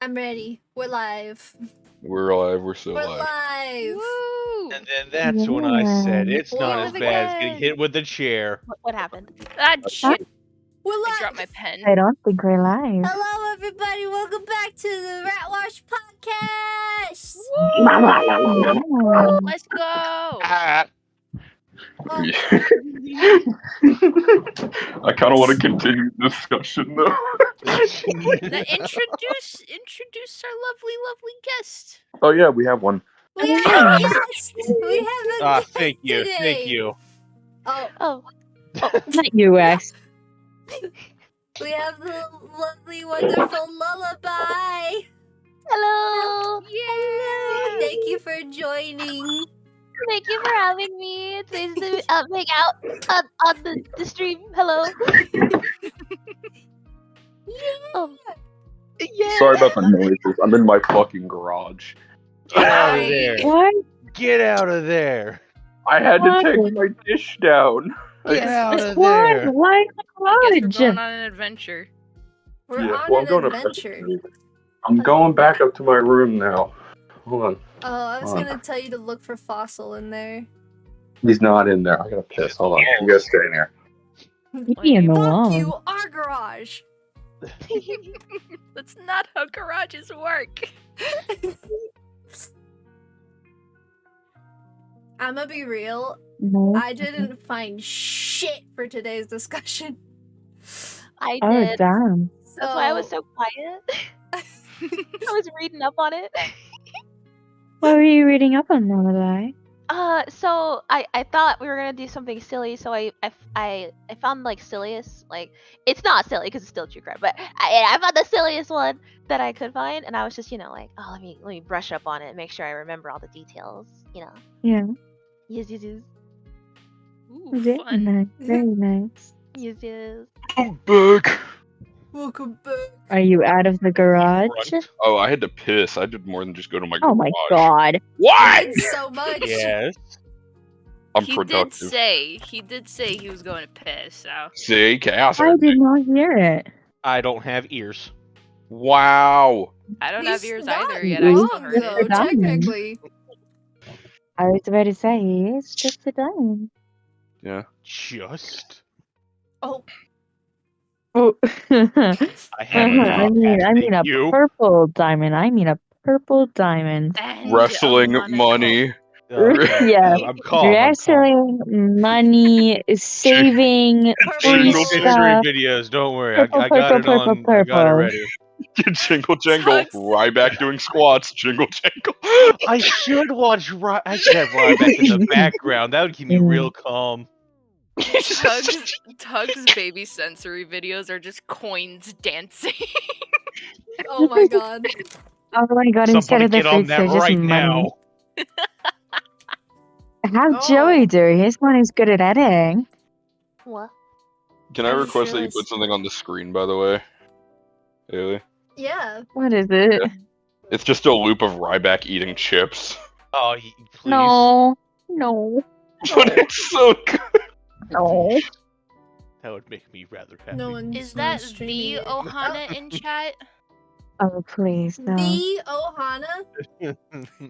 I'm ready. We're live. We're alive. We're still We're alive. live. Woo! And then that's when I said it's not Live as bad as getting again. hit with the chair. What happened? Ah, shit! We're I live. dropped my pen. I don't think we're live. Hello, everybody. Welcome back to the Ratwash podcast. Let's go! Ah, Oh, I kind of want to continue the discussion though. Now introduce our lovely guest. Oh yeah, we have one. we have a guest. We have a guest thank you, today. thank you. Oh, Not US. we have the lovely, wonderful Lullaby. Hello! Hello. Thank you for joining. Thank you for having me. It's nice to hang out on the stream. Hello. Yeah. Sorry about the noises. I'm in my fucking garage. Get out of there! What? Get out of there! I had to Why? take my dish down. Get out of Why? there! Why I guess we're garage? going on an adventure. We're Yeah, on well, I'm an going adventure. I'm going back up to my room now. Hold on. Oh, I was Hold on. gonna tell you to look for Fossil in there. He's not in there. I gotta piss. Hold on. You guys stay in here. Be in the Fuck wall. you, our garage. That's not how garages work. I'm gonna be real. No. I didn't find shit for today's discussion. I Oh did. damn. That's why I was so quiet. I was reading up on it. What were you reading up on, Lullaby? So I thought we were gonna do something silly, so I found like silliest, like it's not silly because it's still true crime, but I found the silliest one that I could find, and I was just like, oh, let me brush up on it and make sure I remember all the details, Yeah. Yes. Ooh, Very fun. nice. Very nice. Yes. I'm back. Welcome back. Are you out of the garage? Oh, I had to piss. I did more than just go to my Oh garage. my god. What? It's so much. Yes. I'm He productive. did say he was going to piss, so. See, chaos. I did not hear it. I don't have ears. Wow. I don't He's have ears not either yet. wrong, I still heard though, it. technically. I was about to say, it's just a diamond. Yeah. Just. Oh, Oh. I have a I mean a you. purple diamond. I mean a purple diamond. And Wrestling a monocle. money. Yeah. I'm calm. Wrestling, money, saving, free Jingle Purple. stuff. videos. Don't worry. I got Purple, it on. purple, I got it purple. ready. Jingle jangle. Sucks. Ryback doing squats. Jingle jangle. I should watch. I should have Ryback in the background. That would keep me real calm. Tug's baby sensory videos are just coins dancing. Oh my god. Oh my god, instead Somebody of the get on fruits, that they're just right money. now. How'd Oh. Joey do? His one is good at editing. What? Can I I just request that you realized- put something on the screen, by the way? Haley? Yeah. What is it? Yeah. It's just a loop of Ryback eating chips. Oh, please. No. No. But it's so good. No. That would make me rather happy. No one's Is that streaming the it. Ohana in chat? Oh, please, no. The Ohana?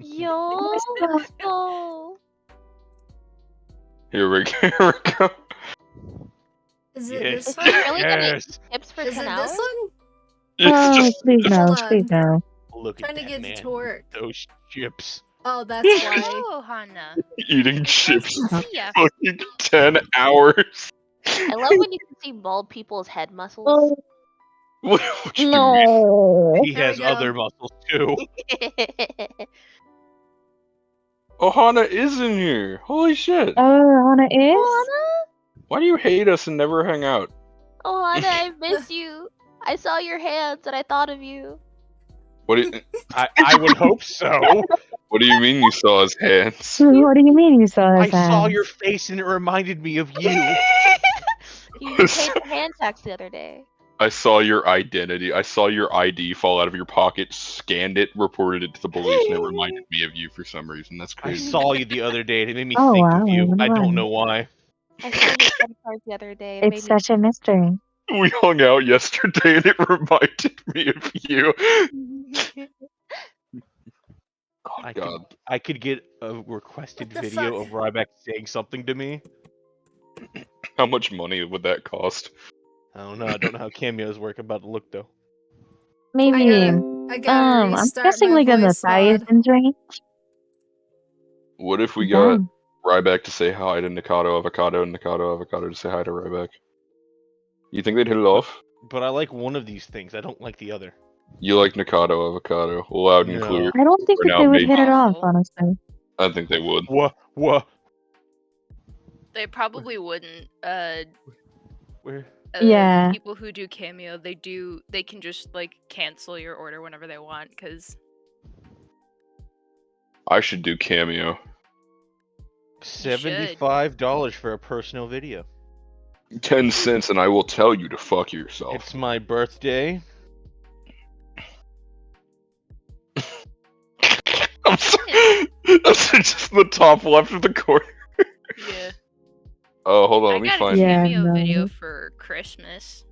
Yo. Oh. Here we go. Is it Yes. this Is he one? really gonna Yes. eat tips for Is it 10 this hours? one? It's Oh, just please no. Hold on. Please no. Look Trying at to that get man. it to work. Those chips. Oh, that's why. Oh, Ohana. eating Nice chips to for see ya. fucking 10 hours. I love when you can see bald people's head muscles. Oh, What do you mean? no. He There we has go. other muscles too. Ohana is in here. Holy shit. Oh, Anna is? Ohana? Why do you hate us and never hang out? Ohana, I miss you. I saw your hands and I thought of you. What do you, I would hope so. what do you mean you saw his hands? What do you mean you saw I his saw hands? your face and it reminded me of you. You paid the hand tax the other day. I saw your identity. I saw your ID fall out of your pocket, scanned it, reported it to the police, and it reminded me of you for some reason. That's I crazy. saw you the other day and it made me Oh, think wow, of you. I wow. don't know why. I saw your credit card the other day. It It's made me such a mystery. We hung out yesterday and it reminded me of you. Oh, I God. could get a requested What the video fuck? of Ryback saying something to me. How much money would that cost? I don't know. I don't know how cameos work. I'm about to look though. Maybe. I gotta I'm restart guessing my like in the voice mod. thousands range. What if we got Done. Ryback to say hi to Nikado Avocado and Nikado Avocado to say hi to Ryback? You think they'd hit it off? But I like one of these things. I don't like the other. You like Nikado Avocado, loud and No. clear. I don't think We're that now they would made- hit it off, Awful. honestly. I think they would. What? They probably wouldn't. Where? Yeah. People who do Cameo, they can just like cancel your order whenever they want, because I should do Cameo. $75 for a personal video. 10 cents and I will tell you to fuck yourself. It's my birthday. I'm sorry. That's just the top left of the corner. yeah. Oh, hold on, I let me got a find Yeah, Cameo no. video for Christmas.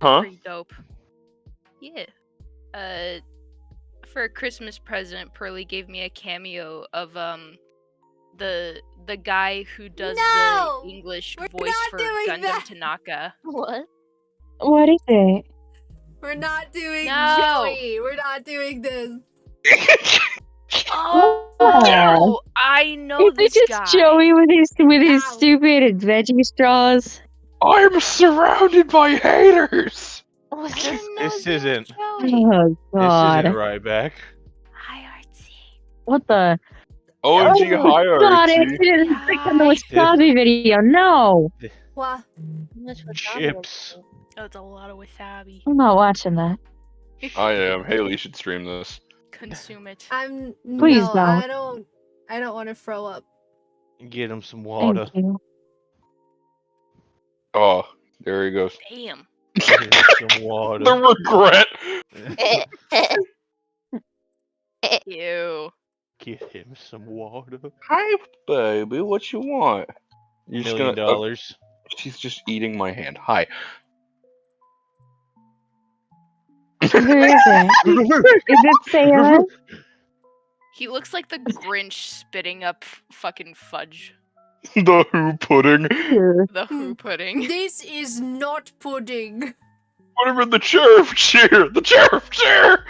Huh? Pretty dope. Yeah. For a Christmas present, Pearly gave me a cameo of the guy who does No! the English We're voice not for doing Gundam that! Tanaka. What? What is it? We're not doing No! Joey. We're not doing this. Oh, I know Is it this just guy. Joey with his Ow. stupid veggie straws? I'm surrounded by haters! What's I this? didn't know This his name was isn't- Joey. Oh This god. isn't Ryback. Hi, Artsy. What the? OMG Oh, hierarchy. God, I didn't click on the wasabi video. No, What? Much for Chips. That's a lot of wasabi. I'm not watching that. I am. Haley should stream this. Consume it. Please No, don't. I don't want to throw up. Get him some water. Thank you. Oh, there he goes. Damn. Get him some water. The regret! Ew. Get him some water. Hi, baby, what you want? You're just $1 gonna. million. She's just eating my hand. Hi. Who is it? Is it Sarah? He looks like the Grinch spitting up fucking fudge. The Who pudding. The Who pudding. This is not pudding. Put him in the sheriff chair. The sheriff chair.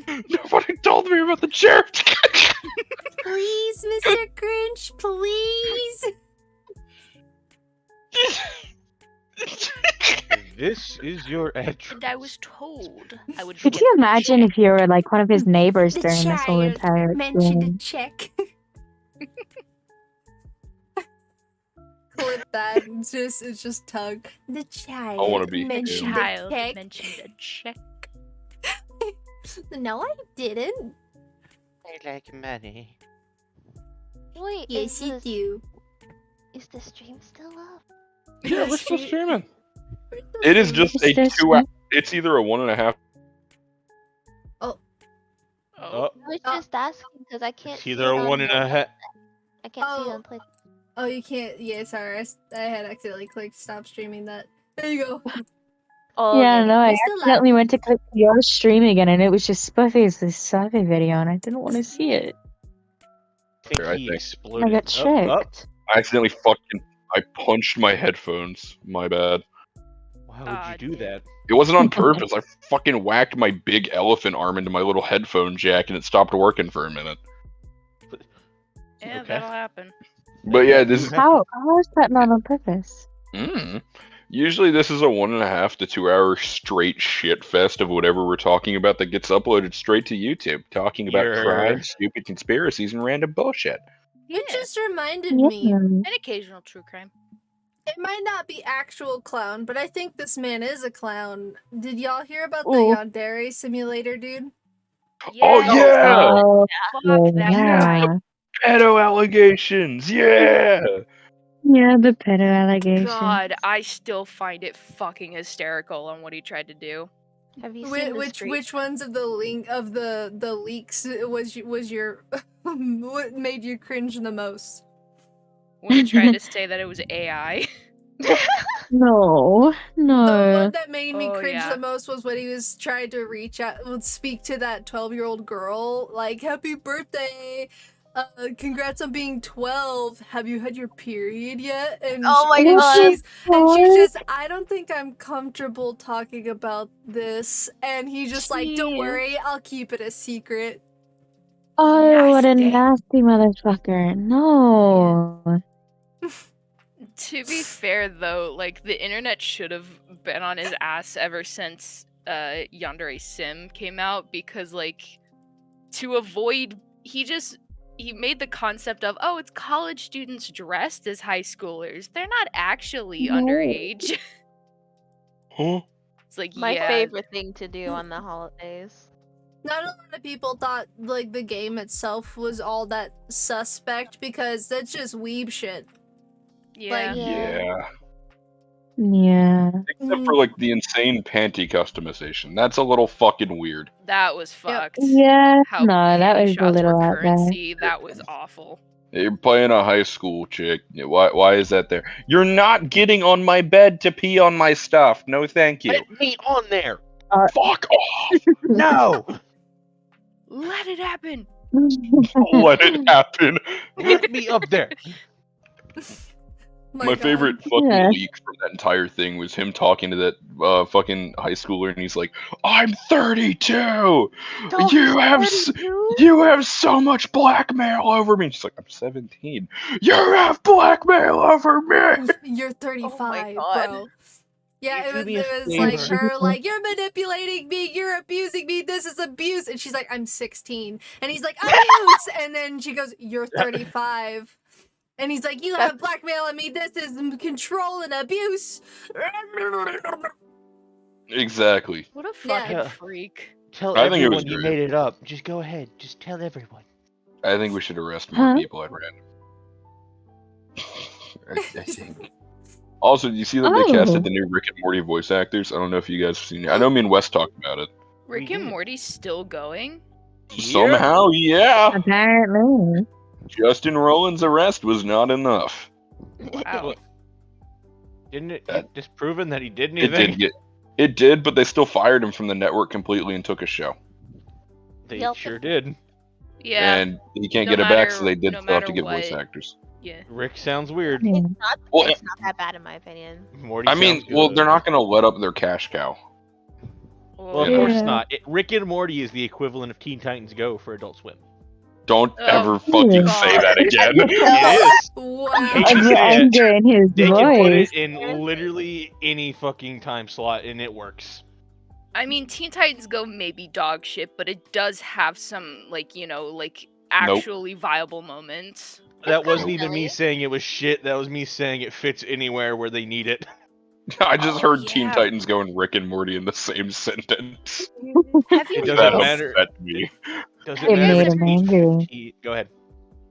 Nobody told me about the sheriff chair. Please, Mr. Grinch, please. This is your address. And I was told I would. Could get you the imagine check. if you were like one of his neighbors The during this whole child entire mentioned a thing? check. Clip that. It's just Tug. The child wanna be mentioned him. a Child check. mentioned a check. No, I didn't. I like money. Wait, Yes, you do. is the stream still up? Yeah, we're still She- streaming. It is just a It's just 2 hour. It's either a 1.5. Oh. Oh, I was Oh. just asking because I can't. it's see either it a on 1.5. I can't see it Oh. on Play. Oh, you can't. Yeah, sorry. I had accidentally clicked stop streaming that. There you go. Oh, Yeah, okay. no, I We're still live. accidentally went to click your stream again, and it was just Spuffy's this Sabi video, and I didn't want to see it. I He think. exploded. I got Oh, oh. tricked. I accidentally I punched my headphones. My bad. Why would Ah, you do dude. that? It wasn't on purpose. I fucking whacked my big elephant arm into my little headphone jack and it stopped working for a minute. Yeah, Okay. that'll happen. But yeah, this is. How is that not on purpose? Usually this is a 1.5 to 2 hour straight shit fest of whatever we're talking about that gets uploaded straight to YouTube. Talking about Yeah. crime, stupid conspiracies, and random bullshit. You Yeah. just reminded me. Yeah. An occasional true crime. It might not be actual clown, but I think this man is a clown. Did y'all hear about the Ooh. Yandere simulator, dude? Oh yeah! Oh, Fuck that yeah. guy. Pedo allegations, yeah! Yeah, the pedo allegation. God, I still find it fucking hysterical on what he tried to do. Have you seen the Which ones of the leaks was your what made you cringe the most? When he tried to say that it was AI. No, The no. one that made me Oh, cringe yeah. the most was when he was trying to speak to that 12-year-old girl, like, happy birthday, congrats on being 12, have you had your period yet? And, Oh my and God. she's just, I don't think I'm comfortable talking about this, and he's just like, don't Jeez. worry, I'll keep it a secret. Oh, what a Nasty. nasty motherfucker. No. To be fair, though, like the internet should have been on his ass ever since Yandere Sim came out, because like to avoid, he made the concept of, oh, it's college students dressed as high schoolers. They're not actually No. underage. Huh? It's like, My yeah, favorite thing to do on the holidays. Not a lot of people thought, like, the game itself was all that suspect, because that's just weeb shit. yeah. Yeah. Yeah. Except for like the insane panty customization. That's a little fucking weird. That was fucked. Yeah. How No, that panty was a shots little were out there. currency. That was awful. You're playing a high school chick. Why is that there? You're not getting on my bed to pee on my stuff. No, thank you. Let me on there. Fuck off. No. Let it happen. Let it happen. Let me up there. My God. favorite fucking Yeah. leak from that entire thing was him talking to that fucking high schooler, and he's like, "I'm 32. You have so much blackmail over me." She's like, "I'm 17. You have blackmail over me." You're 35, God. bro. Yeah, You do it me a was like favor. her, like, you're manipulating me, you're abusing me, this is abuse. And she's like, I'm 16. And he's like, abuse. And then she goes, you're 35. And he's like, you have blackmail on me, this is control and abuse. Exactly. What a Yeah. fucking Yeah. freak. Tell I think it was everyone you great. made it up. Just go ahead. Just tell everyone. I think we should arrest more Huh? people at random. I think. Also, do you see that they casted the new Rick and Morty voice actors? I don't know if you guys have seen it. I know me and Wes talked about it. Rick We and did. Morty's still going? Somehow, yeah. Apparently. Justin Roland's arrest was not enough. Wow. Didn't it That- get disproven that he did It anything? it did, but they still fired him from the network completely and took his show. They Yep. sure did. Yeah. And he can't No get it back, so matter- they did no still have to matter get voice what. actors. Yeah. Rick sounds weird. Yeah. Well, It's not that bad in my opinion. Morty I mean, sounds well, good. they're not going to let up their cash cow. Well, of Yeah. course Yeah. not. Rick and Morty is the equivalent of Teen Titans Go for Adult Swim. Don't Oh, ever fucking God. say that again. It is. Wow. Hate to The say it. anger in his They can put voice. it in literally any fucking time slot and it works. I mean, Teen Titans Go may be dog shit, but it does have some, like, you know, like, actually viable moments. That wasn't Nope. even me Really? saying it was shit. That was me saying it fits anywhere where they need it. I just Oh, heard Teen yeah. Titans go and Rick and Morty in the same sentence. Have you It That doesn't matter. upset me. Doesn't It matter. made if him it's angry. Go ahead.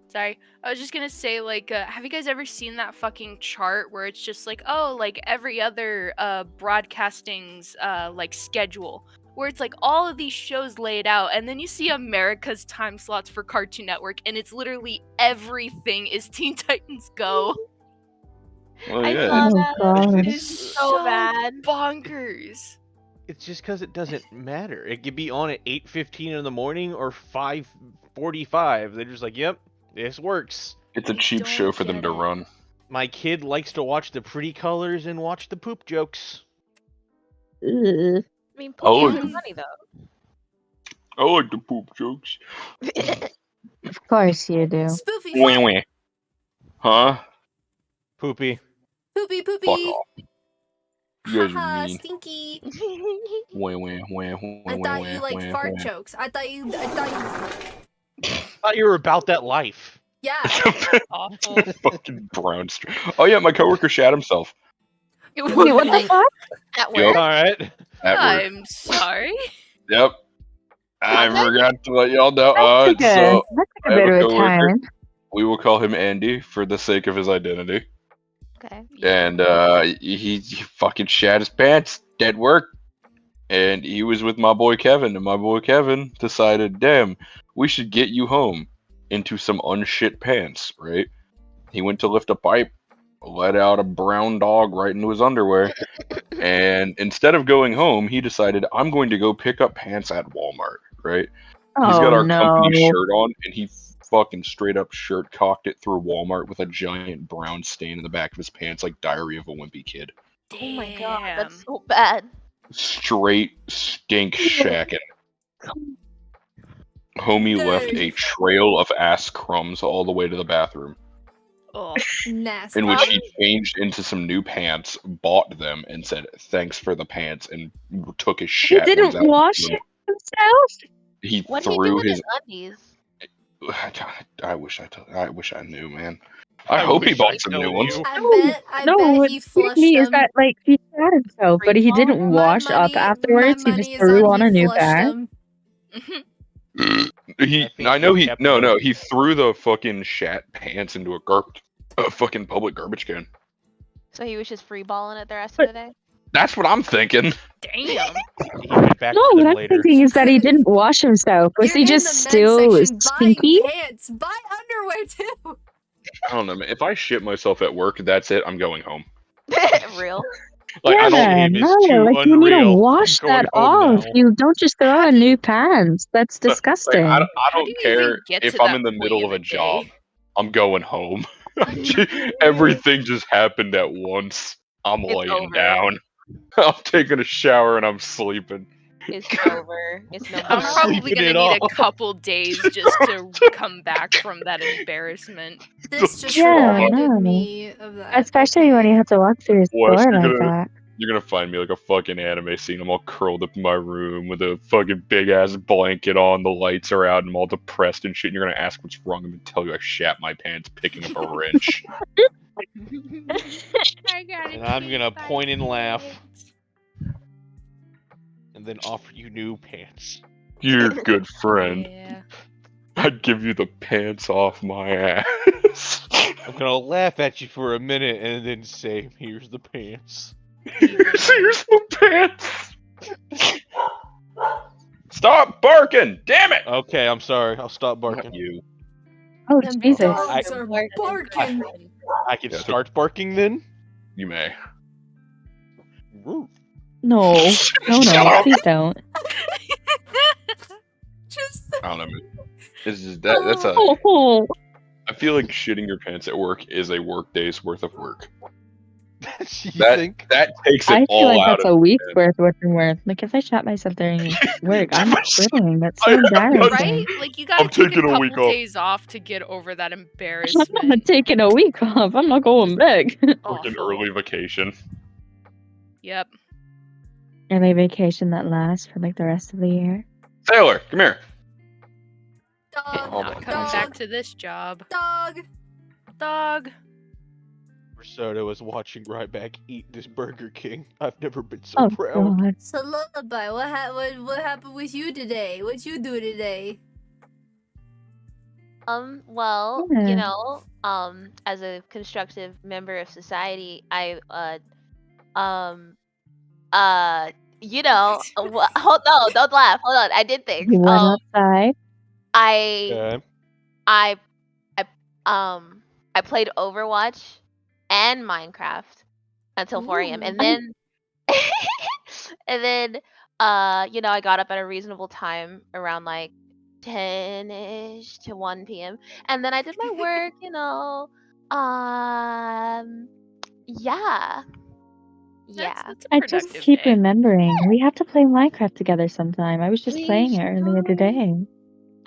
Sorry, I was just gonna say, like, have you guys ever seen that fucking chart where it's just like, oh, like every other broadcasting's like schedule, where it's like all of these shows laid out, and then you see America's time slots for Cartoon Network, and it's literally everything is Teen Titans Go. Well, I yeah. saw Oh, that. God. It It's- is so bad. bonkers. It's just because it doesn't matter. It could be on at 8:15 in the morning or 5:45. They're just like, yep, this works. It's a I cheap show don't for them get to it. run. My kid likes to watch the pretty colors and watch the poop jokes. Ugh. I mean, Oh, Pookie is funny though. I like the poop jokes. Of course you do. Spoofy Wah, fun. wah. Huh? Poopy. Poopy Fuck poopy. off. You guys are Haha, mean. stinky. Wah, wah, wah, I wah, thought wah, you liked wah, fart wah. jokes. I thought you. I thought you were about that life. Yeah. Awful. Fucking brown Oh yeah, my coworker shat himself Wait, what the fuck? At Yup. work. All right. at work. I'm sorry. Yep. I Was it? forgot to let y'all know. That's like So a I have bit a of a coworker. time. We will call him Andy for the sake of his identity. Okay. And he fucking shat his pants at work. And he was with my boy Kevin, and my boy Kevin decided, damn, we should get you home into some unshit pants, right? He went to lift a pipe, let out a brown dog right into his underwear. And instead of going home, he decided, I'm going to go pick up pants at Walmart, right? He's got Oh our company no. shirt on, and he fucking straight up shirt cocked it through Walmart with a giant brown stain in the back of his pants, like Diary of a Wimpy Kid. Oh my god, that's Damn. so bad. Straight stink shacking. Homie left Dang. a trail of ass crumbs all the way to the bathroom, Oh, Nasty. in which he changed into some new pants, bought them, and said, thanks for the pants, and took his He shat ones didn't out. wash himself? He What did he do threw with his. his undies? I wish I knew, man. I hope he wish bought I some told new ones. you. I No, bet what's he weird flushed me is them. that like he shat himself, but he Free didn't falling? wash up my afterwards. He just money is threw on he a new flushed pair. them. I know he. No. He threw the fucking shat pants into a fucking public garbage can. So he was just free balling it the rest But- of the day? That's what I'm thinking. damn. He went back No, to what them I'm later. thinking is that he didn't wash himself. Was You're he in just the men's still section buying stinky? pants. Buy underwear too. I don't know, man. If I shit myself at work, that's it. I'm going home. Real. Like I don't. Yeah, Shame is no, too like you need to unreal. wash I'm going that home off. now. You don't just throw How on do new pants. That's Like, disgusting. I How don't do you care even get if to I'm that in the point middle of in a the job. day? I'm going home. Everything just happened at once. I'm It's laying over. down. I'm taking a shower and I'm sleeping. It's over. It's no more. I'm probably sleeping gonna it need a off. couple days just to come back from that embarrassment. This just Yeah, reminded no. me of that. Especially when you have to walk through his Wes, floor like that. you're gonna find me like a fucking anime scene. I'm all curled up in my room with a fucking big ass blanket on. The lights are out and I'm all depressed and shit. And you're gonna ask what's wrong. I'm gonna tell you I shat my pants picking up a wrench. And I'm gonna point and laugh. And then offer you new pants. You're a good friend. Yeah. I'd give you the pants off my ass. I'm gonna laugh at you for a minute and then say, here's the pants. Here's the pants. Stop barking! Damn it! Okay, I'm sorry. I'll stop Not barking. you. Oh, Them Jesus. dogs are barking. I can Yeah, so- start barking then? You may. Roof. No. No, Shut no. up. Please don't. Just I don't know. Man. It's just that's a. Oh. I feel like shitting your pants at work is a work day's worth of work. You That think? that takes it I feel all like out that's of a week's man. worth worth. Like if I shot myself during work, I'm If I shit- quitting. That's I so have not- embarrassing. Right? Like you gotta I'm take a taking a week couple off. days off to get over that I'm not embarrassment. taking a week off. I'm not going back. Like an Awful. early vacation. Yep. Early vacation that lasts for like the rest of the year. Sailor, come here. dog, Oh my Not coming back dog, to this job. dog. Dog. Risotto is watching Ryback eat this Burger King. I've never been so Oh proud. God. So lullaby, what happened with you today? What you do today? Well, Yeah. you know, as a constructive member of society, you know, hold on, don't laugh. Hold on, I did things. You went outside. I Okay. I played Overwatch and Minecraft until 4 a.m. and Ooh. then and then you know, I got up at a reasonable time around like 10ish to 1 p.m. and then I did my work, you know. Yeah. Yeah. That's a I just productive keep day. remembering we have to play Minecraft together sometime. I was just We playing it earlier should. today.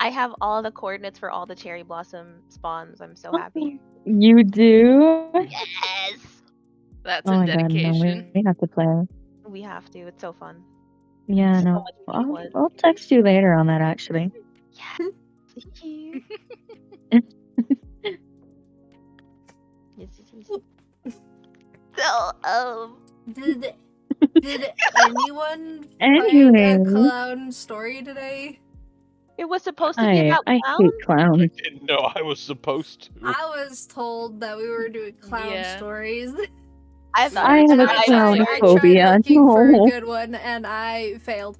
I have all the coordinates for all the cherry blossom spawns. I'm so happy. You do? Yes. That's Oh a my God, no, dedication. we have to play. We have to. It's so fun. Yeah, So no. much meaningful. I'll text you later on that actually. Yes. Thank you. Yes, yes, yes. So, Did anyone find a Anyway, clown story today? it was supposed to be about I clowns. hate clowns. Didn't know I was supposed to. I was told that we were doing clown Yeah. stories. I thought I it was have a about clown I tried phobia. looking for No. a good one and I failed.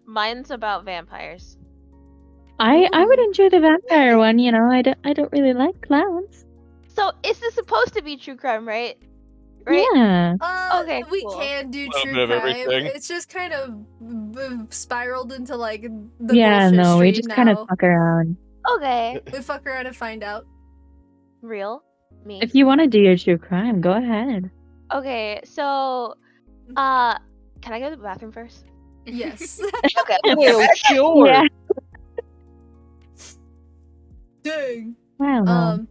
Mine's about vampires. I would Ooh. enjoy the vampire one, you know. I don't really like clowns. So So is this supposed to be true crime, right? Right? Yeah. Okay, We cool. can do Little true bit of crime. everything. It's just kind of spiraled into like the Yeah, bullshit no, we stream just now. kind of fuck around. Okay. We fuck around and find out. Real? Me? If you want to do your true crime, go ahead. Okay, so can I go to the bathroom first? Yes. Okay. Well, sure. Yeah. Dang. I don't know. Um.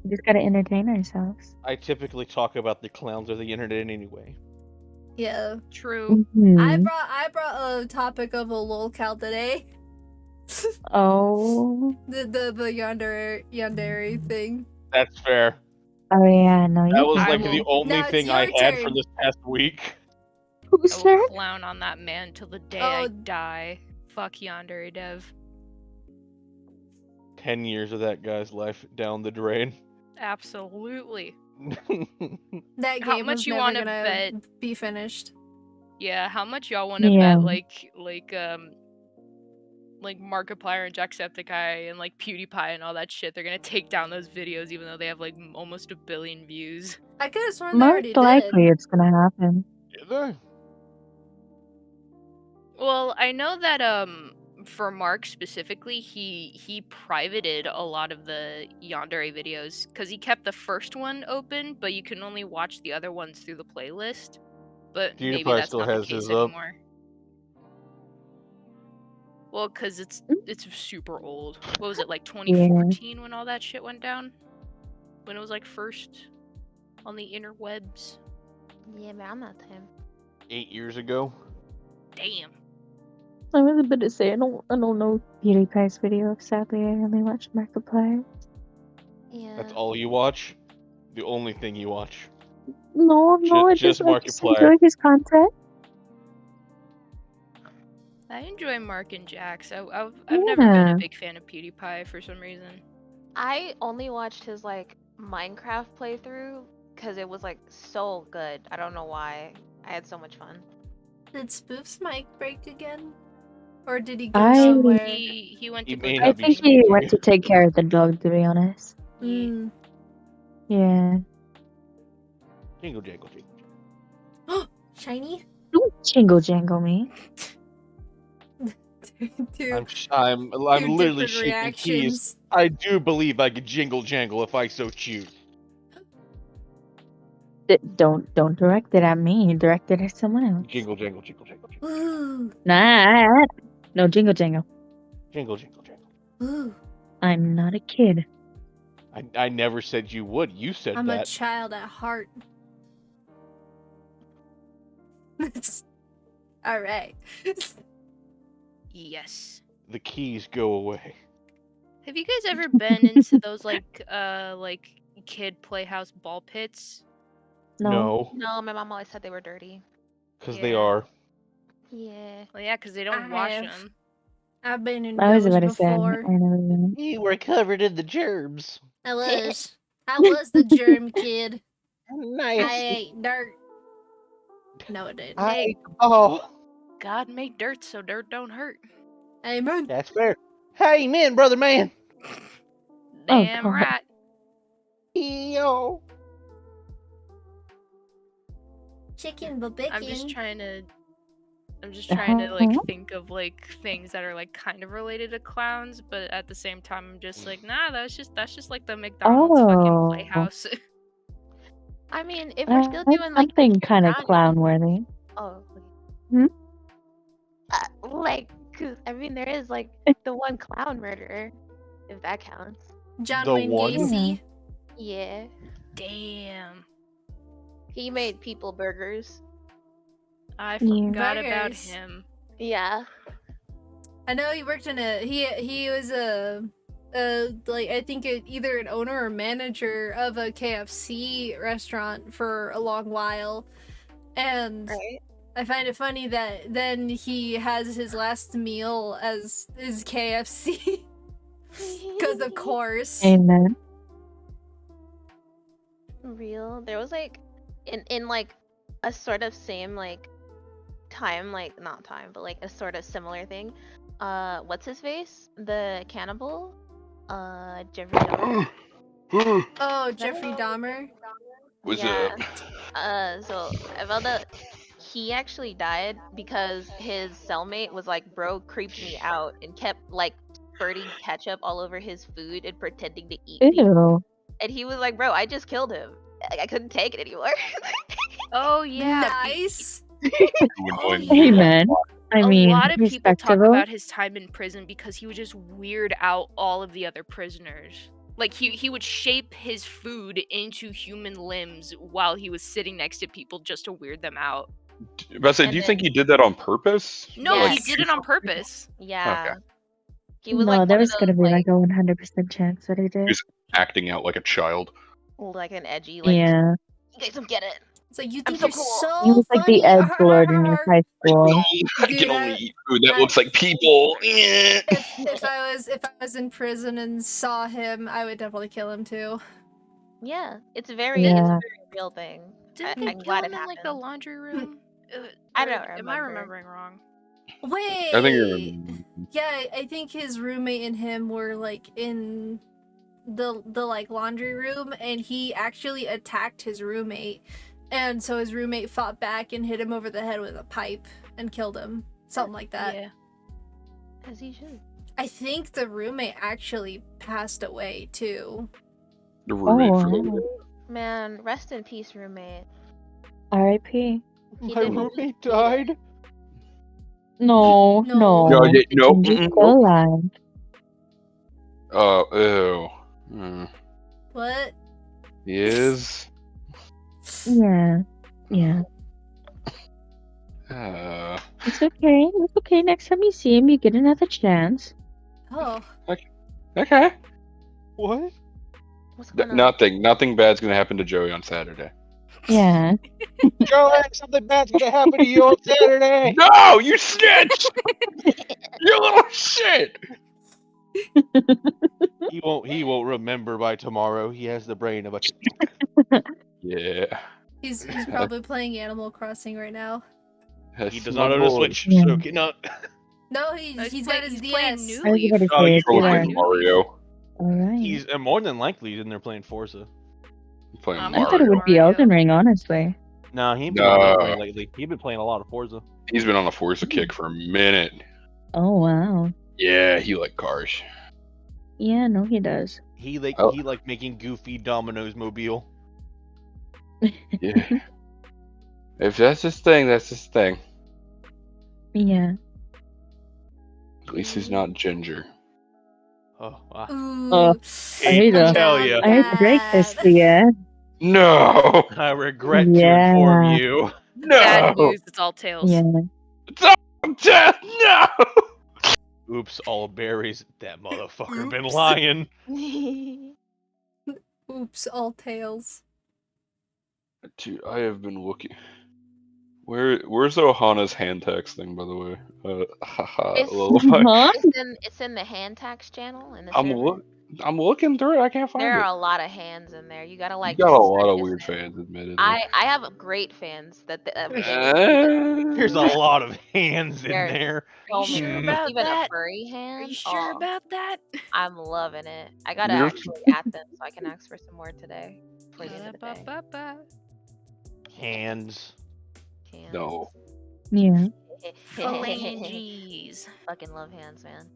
We just gotta entertain ourselves. I typically talk about the clowns of the internet anyway. Yeah. True. I Mhm. brought a topic of a lolcow today. Oh. The yandere thing. That's fair. Oh yeah, no, That you was I like will- the only Now it's thing I your had for turn. this past week. Who's I will turn? clown on that man till the day Oh. I die. Fuck yandere dev. 10 years of that guy's life down the drain. Absolutely. That How game much was you never wanna gonna bet? be finished. Yeah, how much y'all want to Yeah. bet like Markiplier and Jacksepticeye and like PewDiePie and all that shit, they're gonna take down those videos even though they have like almost 1 billion views. I could have sworn they Most already likely did. it's gonna happen. Did they? Well, I know that for Mark specifically, he privated a lot of the Yandere videos because he kept the first one open, but you can only watch the other ones through the playlist. But maybe PewDiePie that's still not the has case his up. anymore. Well, because it's super old. What was it, like 2014 when all that shit went down? When it was like first on the interwebs? Yeah, man, I'm not time. 8 years ago. Damn. I was about to say I don't know PewDiePie's video. Sadly, I only watch Markiplier. Yeah. That's all you watch? The only thing you watch. No, I just I just Markiplier. enjoy his content. I enjoy Mark and Jax. I've never been Yeah. a big fan of PewDiePie for some reason. I only watched his like Minecraft playthrough because it was like so good. I don't know why. I had so much fun. Did Spoof's mic break again? Or did he go I- somewhere? He went He to may go not I do be think something. he speaking. went to take care of the dog, to be honest. Yeah. Mm. Yeah. Jingle jangle jingle. Shiny? Don't jingle jangle me. Two I'm literally different shaking keys. reactions. I do believe I could jingle jangle if I so choose. Don't direct it at me. Direct it at someone else. Jingle jangle jingle jangle jingle. Ooh, Nah. No jingle jangle. Jingle jingle jangle. ooh. I'm not a kid. I never said you would. You said I'm a that. child at heart. Alright. Yes. The keys go away. Have you guys ever been into those like kid playhouse ball pits? No. No, my mom always said they were dirty. Because they Yeah. are. Yeah. Well, yeah, because they don't I wash have. them. I've been in I was those about to say I before. never been. You were covered in the germs. I was. I was the germ kid. I Nice. ate dirt. No, it didn't. Oh, God made dirt so dirt don't hurt. Amen. that's fair. Hey, man, brother, man. Damn God. right. Yo. Chicken babickin. I'm just trying to like think of like things that are like kind of related to clowns, but at the same time I'm just like, nah, that's just like the McDonald's fucking Oh. playhouse. I mean, if we're still doing like something kind of brownies- clown worthy. Oh. Hmm? Like, 'cause, I mean, there is like the one clown murderer, if that counts. John The Wayne one? Gacy. Yeah. Damn. He made people burgers. I Yeah. forgot about Burgers. him. Yeah. I know he worked in a he was a like I think either an owner or manager of a KFC restaurant for a long while, and Right. I find it funny that then he has his last meal as is KFC because of course. Amen. Real. There was like in like a sort of same like time, like not time, but like a sort of similar thing. What's his face? The cannibal? Jeffrey Dahmer. Oh, Jeffrey Dahmer. What's Yeah. up? So I found out he actually died because his cellmate was like, bro creeped me out and kept like spurting ketchup all over his food and pretending to eat people. Ew. And he was like, bro, I just killed him. Like, I couldn't take it anymore. Oh yeah. Nice. Oh, Hey, yeah. man. I mean, a lot of people talk respectable. about his time in prison because he would just weird out all of the other prisoners. Like he would shape his food into human limbs while he was sitting next to people just to weird them out. But say, And do you then- think he did that on purpose? No, Yes. he did it on purpose. Yeah. He was No, like there one of was gonna those, be like a 100% chance that he did. He's acting out like a child. like an edgy, like, Yeah. you guys don't get it. It's like, you I'm think so you're cool. so He was like funny. the edge lord in your high school. I Dude, can only eat food that I- looks like people. If I was in prison and saw him, I would definitely kill him too. Yeah, it's a very Yeah. real thing. Didn't I'm they kill glad him it in like the happened. laundry room? I Or don't Am I remember. remembering wrong? Wait. I think you remember. Yeah, I think his roommate and him were like in the like laundry room, and he actually attacked his roommate, and so his roommate fought back and hit him over the head with a pipe and killed him. Something like that. Yeah. As he should. I think the roommate actually passed away too. The roommate for wow. Man, rest in peace, roommate. R.I.P. He My did- roommate died. No, No. no. No, yeah, nope, He's mm-mm, still alive. Ew. Hmm. What? He is. Yeah. Yeah. It's okay. It's okay. Next time you see him, you get another chance. Oh. Okay. What? What's going on? Nothing bad's gonna happen to Joey on Saturday. Yeah. Joey, something bad's gonna happen to you on Saturday. No, you snitch! You little shit! He won't remember by tomorrow. He has the brain of a. Yeah. He's probably playing Animal Crossing right now. He does not own a Switch, Yeah. so cannot. No, No, he's got his playing DS. New I was Leaf. about to Oh, say you it's Probably Right. playing Mario. Alright. He's more than likely he's in there playing Forza. Playing I'm I thought it Mario. would be Mario. Elden Ring, honestly. Nah, he ain't been on No. that lately. He's been playing a lot of Forza. He's been on a Forza kick for a minute. Oh wow. Yeah, he like cars. Yeah, no, he does. He like Oh. he like making goofy Domino's mobile. Yeah. If that's his thing, that's his thing. Yeah. At least he's not ginger. Oh, Ooh. hate to I'm tell not ya. I hate to break this to you. No! I regret to Yeah. inform you. Bad No! news. It's all tails. Yeah. No! Oops, all berries. That motherfucker been Oops. lying. Oops, all tails. Dude, I have been looking. Where's Ohana's hand tax thing, by the way? Haha, It's- lullaby. Huh? It's in the hand tax channel in the I'm server. I'm looking through it. I can't find There it. are a lot of hands in there. You gotta like. You got a just lot of search weird his name. fans, admittedly. I have great fans that There's a lot of hands in There's there. Are you so sure many- about even that? a furry hand. Are you sure Oh, about that? I'm loving it. I gotta You're- actually add them so I can ask for some more today. Before the end of the day. Ba-ba-ba-ba. Hands. Hands. No. Yeah. Phalanges. Fucking love hands, man.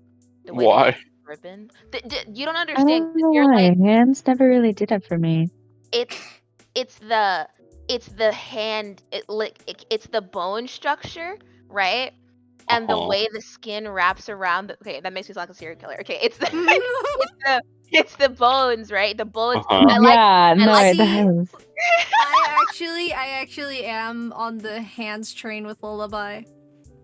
The way they Why? ribbon. You don't I understand. don't 'Cause know you're why. like, Hands never really did it for me. it's the hand. It's the bone structure, right? And the Uh-huh. way the skin wraps around. Okay, that makes me sound like a serial killer. Okay, it's the bones, right? The bones. Uh-huh. I like. Yeah, no, like- it does. I actually am on the hands train with Lullaby.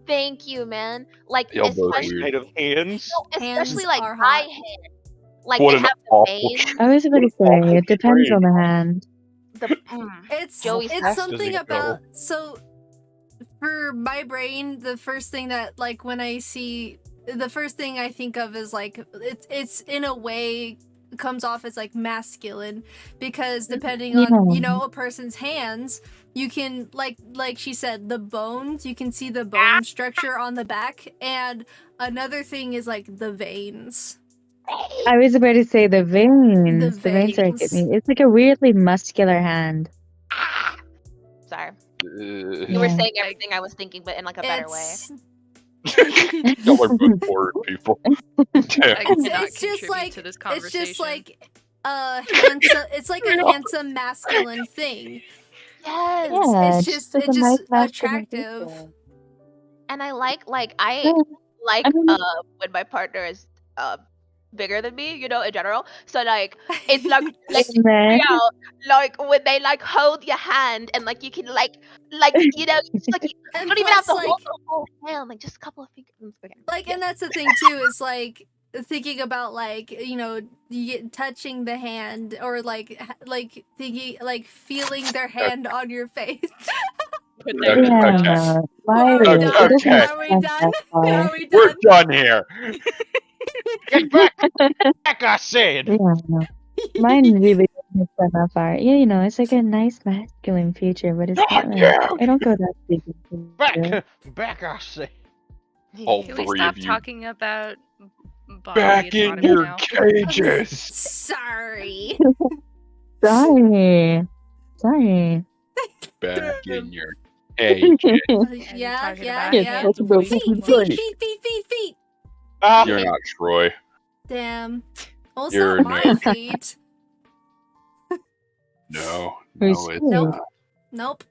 Thank you, man. Like Y'all both especially, weird. Made of hands. especially Hands like are my hot. hand. Like What they an have the awful veins. I was about to What say, it depends on the hand. It's Joey's it's fast does something it go? about so for my brain, the first thing that like when I see the first thing I think of is like it's in a way comes off as like masculine because depending on Yeah. a person's hands, you can like she said, the bones, you can see the bone structure on the back, and another thing is like the veins. I was about to say the veins. The veins are veins. getting me. It's like a weirdly muscular hand. Ah! Sorry. You Yeah. were saying everything I was thinking, but in like a better way. Y'all are both bored people. Damn. I cannot It's just contribute like to this it's conversation. just like handsome. It's like a handsome masculine thing. Yes. Yeah, It's it's just like it's a nice just masculine attractive. feature. And I like Yeah, like I mean, when my partner is bigger than me, you know, in general. So like it's like man. yeah, like when they like hold your hand and like you can like you know, it's like you And don't even have plus, to hold the whole hand, like just a couple of fingers. Okay. like, Yeah. and that's the thing too, is like thinking about like, you know, touching the hand or like thinking like feeling their hand on your face. Put Okay, that in Yeah, the okay. no. Why? Are we It done? doesn't Okay. Are we extend done? that far. Are we We're done? done here. Get back! Back, I said. Yeah, no. Mine really doesn't extend that far. Yeah, you know, it's like a nice masculine feature, but it's not Not like you. I don't go that deep into it. Back, I said. All Can we three stop of you talking about bodily back in autonomy your now? cages. Sorry. Sorry. Sorry. Back in your cages. Yeah, talking yeah, about Yes, yeah. talk about Feet, fucking feet, great. feet, feet, feet, feet. Ah, You're not Troy. Damn. Well, it's You're not my no. feet. No, Who's no, it's she? Nope. not. Nope.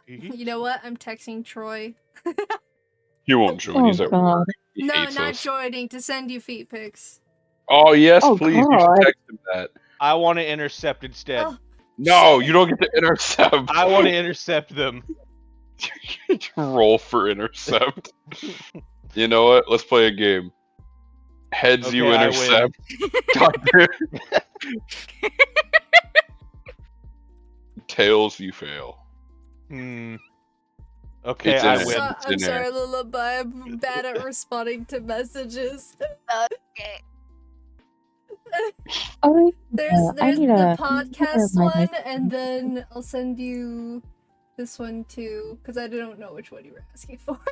You know what? I'm texting Troy. He won't join. Oh He's at god. work. He No, hates not us. joining, to send you feet pics. Oh yes, Oh please. You should god. text him that. I want to intercept instead. Oh, No, shit. you don't get to intercept. I want to intercept them. Roll for intercept. You know what? Let's play a game. Heads Okay, you I intercept. God damn. Tails you fail. Okay, It's I in I'm, it. win. It's I'm in there. sorry, Lullaby. I'm bad at responding to messages. Okay. Oh There's I need the a podcast my one, and then I'll send you this one too, because I don't know which one you were asking for. I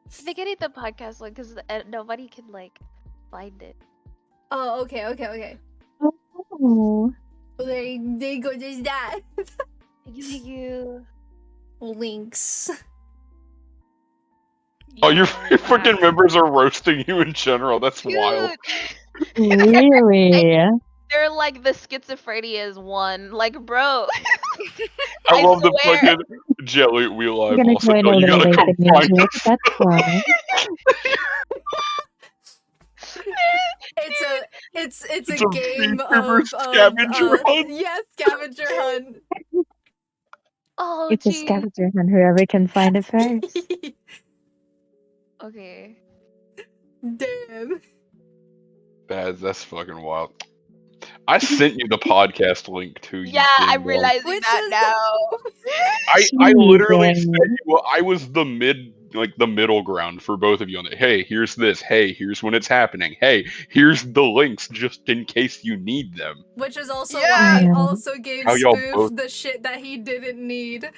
think I need the podcast one because nobody can like find it. Oh, okay, okay, okay. Oh. Well, there you go. There's that. Thank you. Links. Oh, your Yo, freaking members are roasting you in general. That's wild. Dude, Really? they're like the schizophrenia's one. Like, bro. I love the swear. fucking jelly. We I'm live gonna also. join No, a you little gotta late come in find music. us. That's fine. It's It's a a game VTuber of scavenger hunt. yes, scavenger hunt. Oh, It's a geez. scavenger hunt. Whoever can find it first. Okay. Damn. That's fucking wild. I sent you the podcast link too. You Yeah, I'm ding-dong. realizing Which that is now. I literally Jesus. said you, I was the middle ground for both of you on it. Hey, here's this. Hey, here's when it's happening. Hey, here's the links just in case you need them. Which is also Yeah. why I Yeah. also gave How y'all Spoof both- the shit that he didn't need.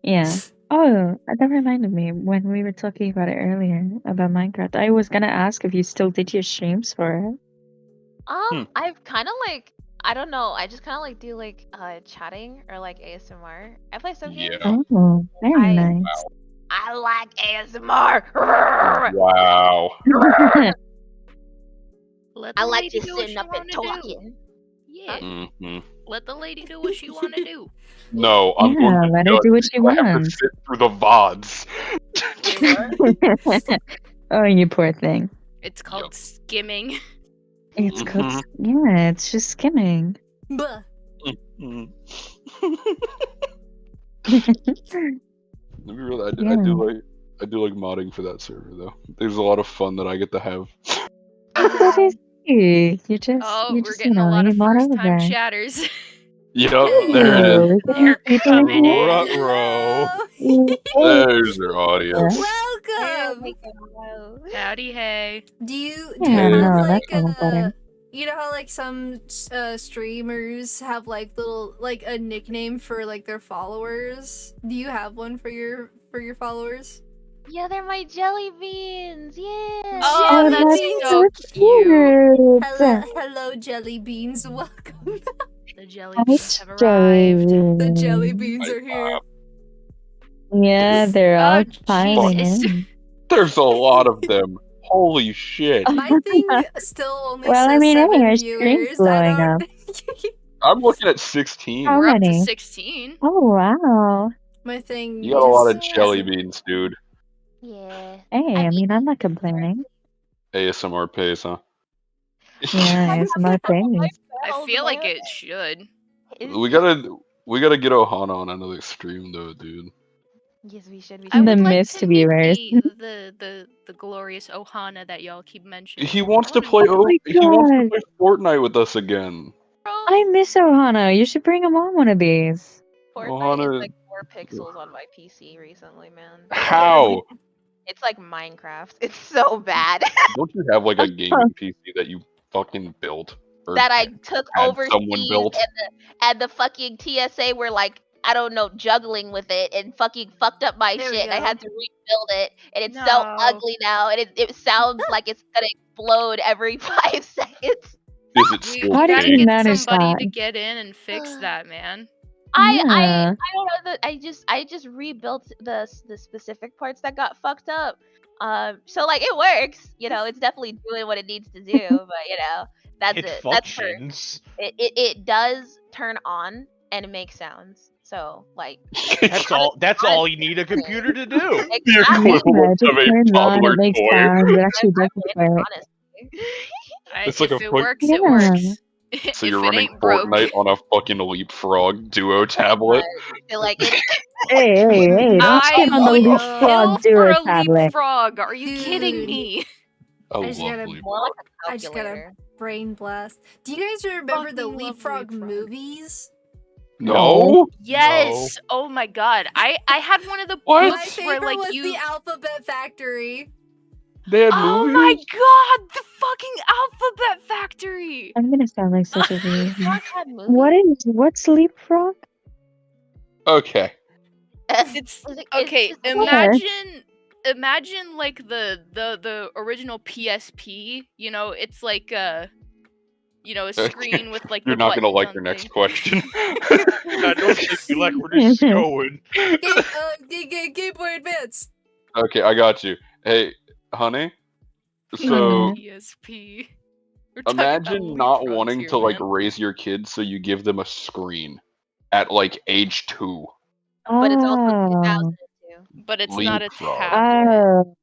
Yeah. Oh, that reminded me when we were talking about it earlier about Minecraft. I was gonna ask if you still did your streams for it. I've kind of like, I don't know. I just kind of like do like chatting or like ASMR. I play some games. Yeah. Oh, very I- nice. I like ASMR. Wow. Let I the like lady just do what sitting she up and wanna do. talking. Yeah, hmm let the lady do what she wanna do. No, I'm Yeah, going to let her judge do what you. she I have to wants. sit through the VODs. Oh, you poor thing. It's called skimming. It's called, yeah, it's just skimming. Buh. Mm. Yeah. Let me real, I do like modding for that server though. There's a lot of fun that I get to have. That is you. You just, Oh, you we're just, getting a lot you of mod first over time there. chatters. Yep, there it is. Ooh, look at They're these people in coming here. in. Rut-row. Oh, There's their audience. Welcome. Howdy, hey. Do you yeah, have no, like that's all better. you know how like some streamers have like little like a nickname for like their followers? Do you have one for your followers? Yeah, they're my jelly beans. Yeah. Oh, Jelly that's beans. so cute. Hello, jelly beans. Welcome. The jelly beans have arrived. The jelly beans are here. Yeah, they're all Oh, piling Jesus. in. There's a lot of them. Holy shit. My thing still only Well, I says mean, hey, 7 our stream's viewers. blowing up. I'm looking at 16. How We're up to many? 16. Oh, wow. My thing. You got a lot of is- jelly beans, dude. Yeah. Hey, I I mean, I'm not complaining. ASMR pays, huh? Yeah, ASMR things. I feel like it should. we gotta get Ohana on another stream though, dude. Yes, we should. I The would like mist to be meet raised. the glorious Ohana that y'all keep mentioning. He wants I to wanna play. meet him. my He wants to God. play Fortnite with us again. I miss Ohana. You should bring him on one of these. Fortnite Ohana- is like 4 pixels on my PC recently, man. How? It's like Minecraft. It's so bad Don't you have like a gaming PC that you fucking built? Or that I took had overseas someone built? and the fucking TSA were like, I don't know, juggling with it and fucking fucked up my There we shit. And I go. had to rebuild it, and it's so No. ugly now, and it sounds like it's gonna explode every 5 seconds. Is it We still How did gotta you pink? get manage somebody that? to get in and fix that, man. I Yeah. don't know that I just rebuilt the specific parts that got fucked up. So like it works, you know, it's definitely doing what it needs to do, but you know, that's It it. That's for functions. it does turn on and it makes sounds. So like That's all you need a computer to do. The exactly, equivalent Yeah, of it a turns on, toddler it makes toy. sounds, it actually does work. honestly. It's like If a it fuck- works, Yeah. it works. So If you're it running ain't broke, Fortnite on a fucking Leapfrog Duo tablet. I feel like it. Hey, don't I shit on the would Leapfrog kill for Duo a tablet. leapfrog. Are you kidding Dude. me? I I just love gotta- Leapfrog. More like a I just got a calculator. brain blast. Do you guys remember the Fucking love Leapfrog Leapfrog. movies? No? Yes. Oh my god. I had one of the What? My books where favorite like was you. the Alphabet Factory. They had Oh movies? my god! The fucking Alphabet Factory. I'm gonna sound like such a weird. Leapfrog had What's Leapfrog? Okay. It's okay. just- Imagine like the original PSP. You know, it's like a screen with like You're the not gonna buttons like on your next things. question. I don't think you like where this is going. Game Boy Advance. Okay, I got you. Hey, honey. So PSP. We're talking about imagine not leapfrogs wanting here, to like man. raise your kids, so you give them a screen at like age 2. But it's also Oh. 2002. But it's not a Leapfrog. tablet.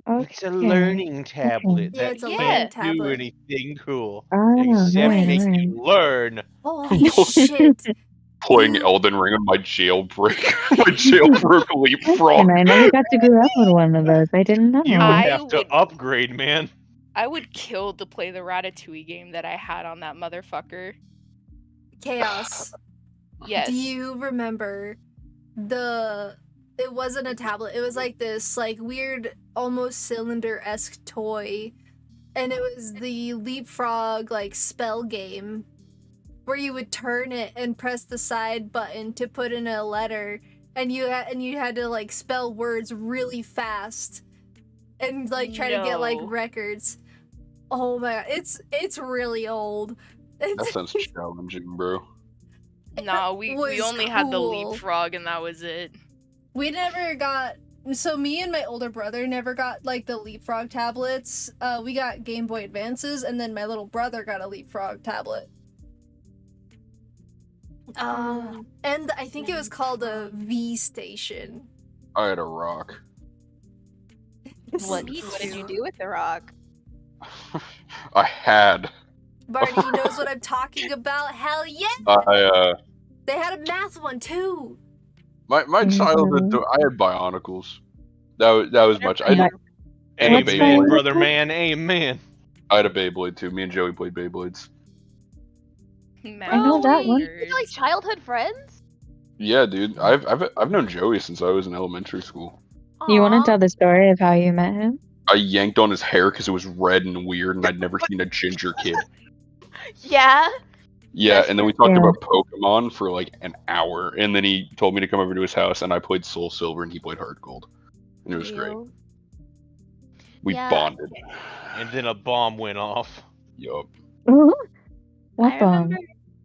Oh. It's a Okay. learning tablet Yeah, that it's a Yeah. learning can't do tablet. anything cool Oh, except right, make right. you learn. Holy shit. Playing Dude. Elden Ring on my jailbroke Leapfrog. And I never got to grow up with one of those. I didn't know. You would I have to would- upgrade, man. I would kill to play the Ratatouille game that I had on that motherfucker. Chaos. Yes. Do you remember it wasn't a tablet, it was like this like weird almost cylinder-esque toy, and it was the Leapfrog like spell game where you would turn it and press the side button to put in a letter, and you had to like spell words really fast and like try to get like No. records. Oh my god, it's really old. That sounds challenging, bro. No, we was only had the cool. Leapfrog and that was it. We never got. So me and my older brother never got like the Leapfrog tablets. We got Game Boy Advances, and then my little brother got a Leapfrog tablet. And I think it was called a V Station. I had a rock. What did you do with the rock? I had. Barney knows what I'm talking about. Hell yeah! I They had a math one too. my childhood. I had Bionicles. That was much. I But- and a What's Amen, Beyblade. brother man. Amen. I had a Beyblade too. Me and Joey played Beyblades. I know that one. You're like childhood friends? Yeah, dude. I've known Joey since I was in elementary school. You want Aw. to tell the story of how you met him? I yanked on his hair because it was red and weird, and I'd never seen a ginger kid. Yeah. Yeah, That's and then we talked Yeah. about Pokemon for like an hour, and then he told me to come over to his house, and I played Soul Silver, and he played Heart Gold. It was great. Ew. We Yeah. bonded. And then a bomb went off. Yup. Ooh, what I bomb? remember.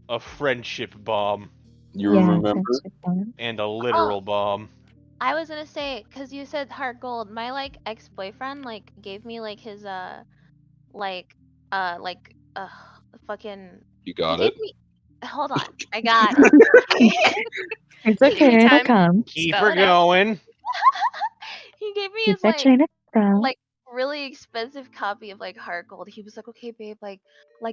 A friendship bomb. You Yeah, remember? friendship bomb. And a literal bomb. I was gonna say, cause you said heart gold. My ex-boyfriend gave me his like like fucking. You He got gave it. me. Hold on, I got it. It's He gave okay, me it'll time. come. Keep Spell her it out. going. He gave me Keep his that train of thought. really expensive copy of heart gold. He was like, okay babe,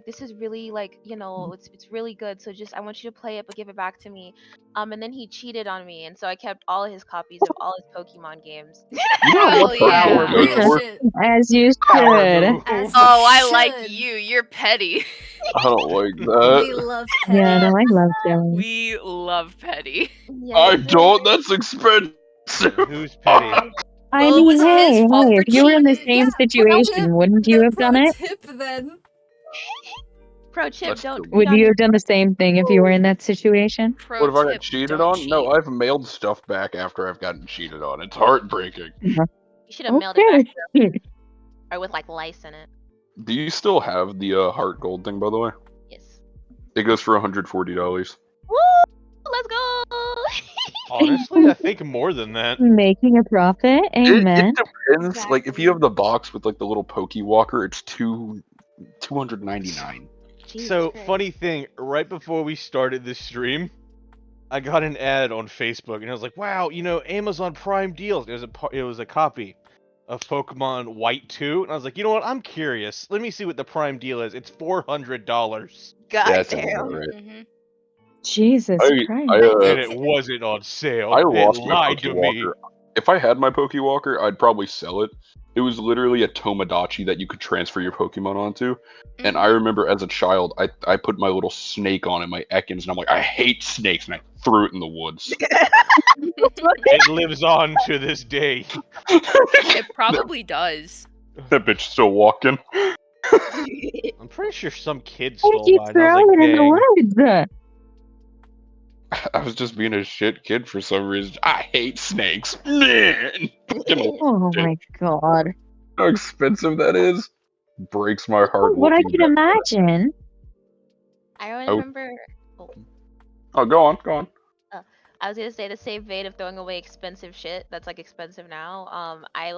this is really it's really good, so just I want you to play it but give it back to me. And then he cheated on me, and so I kept all his copies of all his Pokemon games. You know Hell what? yeah. Power Good move. for? Shit. As you Power should. move. As Oh, I like should. you. You're petty. I don't like We that. love petty. Yeah, no, I love Joey. We love petty. I Yes. don't. That's expensive. Who's petty? I Well, it mean, was his hey, fault for if you were in the cheating. same situation, wouldn't you have done it? Tip then. Pro tip: That's don't the- cheat Would on you your have done the same thing if you were in that situation? Pro What if I got tip, cheated don't on? cheat. No, I've mailed stuff back after I've gotten cheated on. It's heartbreaking. You should have mailed it back Okay. or with lice in it. Do you still have the heart gold thing, by the way? Yes. It goes for $140. Woo! Let's go. Honestly, I think more than that. Making a profit? It Amen. depends. Like if Exactly. you have the box with like the little Poke Walker, it's $299. Jesus So, Christ. funny thing, right before we started this stream, I got an ad on Facebook, and I was like, wow, Amazon Prime deals. It was a copy of Pokemon White 2, and I was like, you know what, I'm curious. Let me see what the Prime deal is. It's $400. God Yeah, that sounds damn. about right. Mm-hmm. Jesus Christ. And it wasn't on sale. I It lost my lied Poke to me. Walker. If I had my Poke Walker, I'd probably sell it. It was literally a Tomodachi that you could transfer your Pokemon onto. And I remember as a child, I put my little snake on it, my Ekans, and I'm like, I hate snakes, and I threw it in the woods. It lives on to this day. It probably does. That bitch still walking. I'm pretty sure some kid Why did stole you mine. I throw was like, it in dang. the woods? I was just being a shit kid for some reason. I hate snakes. Man! Oh my god. How expensive that is. Breaks my heart. What I looking could back. imagine. I Oh. remember. Oh, go on, go on. I was gonna say, the same vein of throwing away expensive shit that's expensive now. I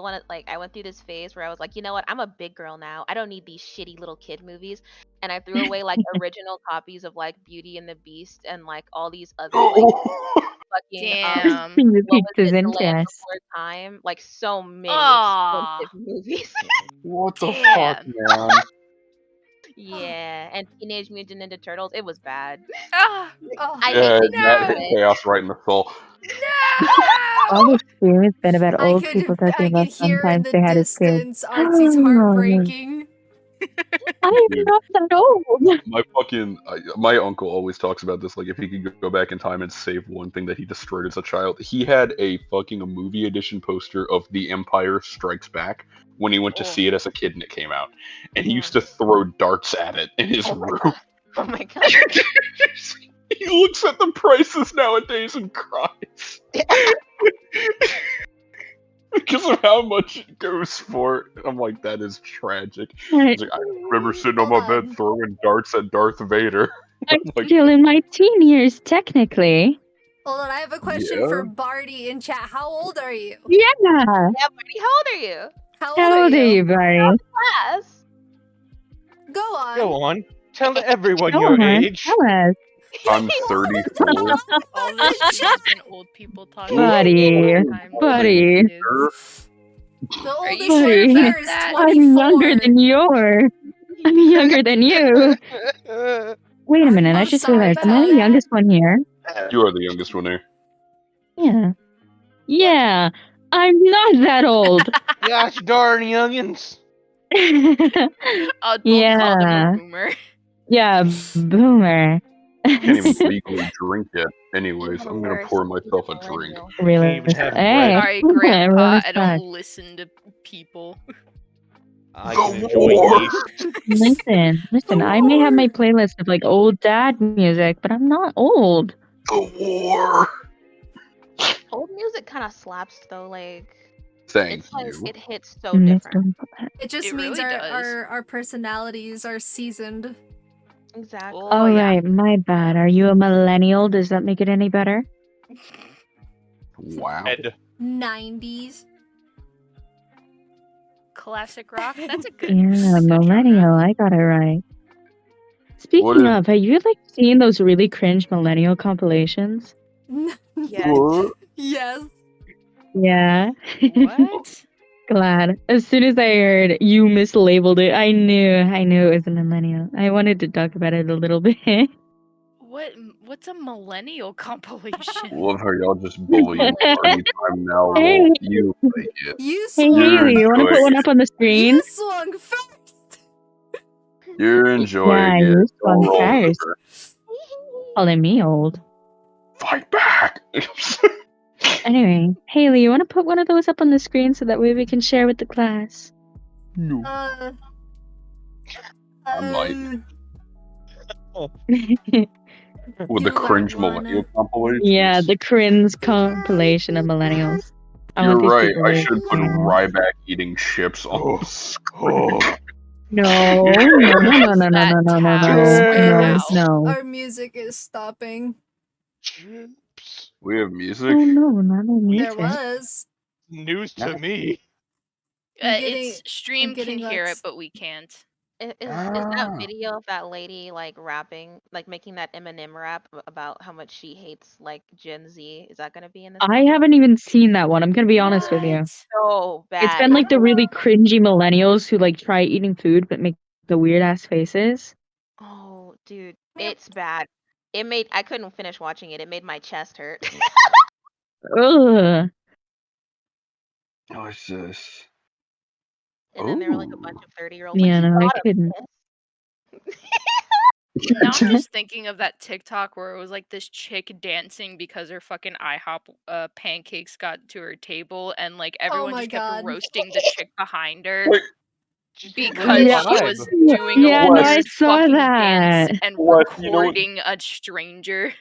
went through this phase where I was like, you know what? I'm a big girl now. I don't need these shitty little kid movies, and I threw away original copies of Beauty and the Beast and all these other fucking Damn. You what was piqued his it? The Land interest. Before Time. So many Aw. expensive movies. What the fuck, Damn. man? Yeah, and Teenage Mutant Ninja Turtles. It was bad. Ah, Oh, I Yeah, hate that hit it. chaos right in the soul. All no! the stream has been about I old could, people talking I about could hear in sometimes the they had a kid. distance Artsy's heartbreaking. I'm Dude. not that old. My uncle always talks about this. Like, if he could go back in time and save one thing that he destroyed as a child, he had a movie edition poster of The Empire Strikes Back when he went to Oh. see it as a kid and it came out, and he used to throw darts at it in his Oh my room. god. Oh my god. He looks at the prices nowadays and cries. Because of how much it goes for. I'm like, that is tragic. He's like, I remember sitting on my Hold on. bed throwing darts at Darth Vader. I'm like, still in my teen years, technically. Hold on, I have a question Yeah. for Barty in chat. How old are you? Yeah. Yeah, buddy, how old are you? How old are you, Barry? Class. Go on. Go on. Tell everyone Go your on, age. tell us. I'm 34. All this shit has been old people talking. Buddy, all the time. buddy. Kids. The Are you oldest sure Buddy. one about here is that? 24. I'm younger than yours. I'm younger than you. Wait a minute, I I'm just sorry realized. Am I about the that. youngest one here? You are the youngest one here. Yeah. Yeah. I'm not that old. Gosh darn youngins. Don't call them Yeah. a boomer. Yeah, boomer. Can't even legally drink yet. Anyways, Even I'm gonna worse, pour he's myself a a drink. millennial. Really? Can't even have Hey. Sorry, Grandpa. I Respect. don't listen to people. I The can enjoy war. yeast. Listen, I may have my playlist of old dad music, but I'm not old. The war. Old music kind of slaps though. Thank It's like you. it hits so Miss different. It just It means really does. our personalities are seasoned. Exactly. Oh, All yeah. right, my bad. Are you a millennial? Does that make it any better? Wow. Ed. 90s. Classic rock. That's a good. Yeah, good millennial. genre. I got it right. What Speaking is- of, have you like seen those really cringe millennial compilations? Yes. What? Yes. Yeah. What? Glad. As soon as I heard you mislabeled it, I knew it was a millennial. I wanted to talk about it a little bit. What's a millennial compilation? Love how y'all just bullying party time now. Hey, Lol. You like it. You hey, swung You're Haley, you want to put enjoying one it. up on the screen? You swung first. You're enjoying Yeah, it. you Don't swung roll first. over. Calling me old. Fight back. Anyway, Haley, you want to put one of those up on the screen so that way we can share with the class? No. I might. With the Do I cringe wanna? millennial compilation. Yeah, the cringe compilation of millennials. I You're want these right. people I to should put share. Ryback eating chips on the screen. No, no, no, no, no, no, That no, no, no, tab no, right no, now. no. Our music is stopping. Chips. We have music. Oh no, not no There music. was. News to me. I'm getting- It's stream can getting hear it, lots. but we can't. Is Ah. that video of that lady like rapping, like making that Eminem rap about how much she hates like Gen Z? Is that gonna be in this? I haven't even seen that one. I'm gonna be honest with you. What? So bad. It's been like the really cringy millennials who like try eating food but make the weird ass faces. Oh, dude, Yep. it's bad. I couldn't finish watching it. It made my chest hurt. Ugh. What's this? And then there were like a bunch Ooh. of 30-year-olds. Yeah, like, no, I "You got couldn't. this." Now I'm just thinking of that TikTok where it was like this chick dancing because her fucking IHOP pancakes got to her table, and like everyone my just kept God. roasting the chick behind her Wait. because Yeah. she was Yeah. doing Yeah, a no, I weird saw fucking dance that. and Wes, you know what- recording a stranger.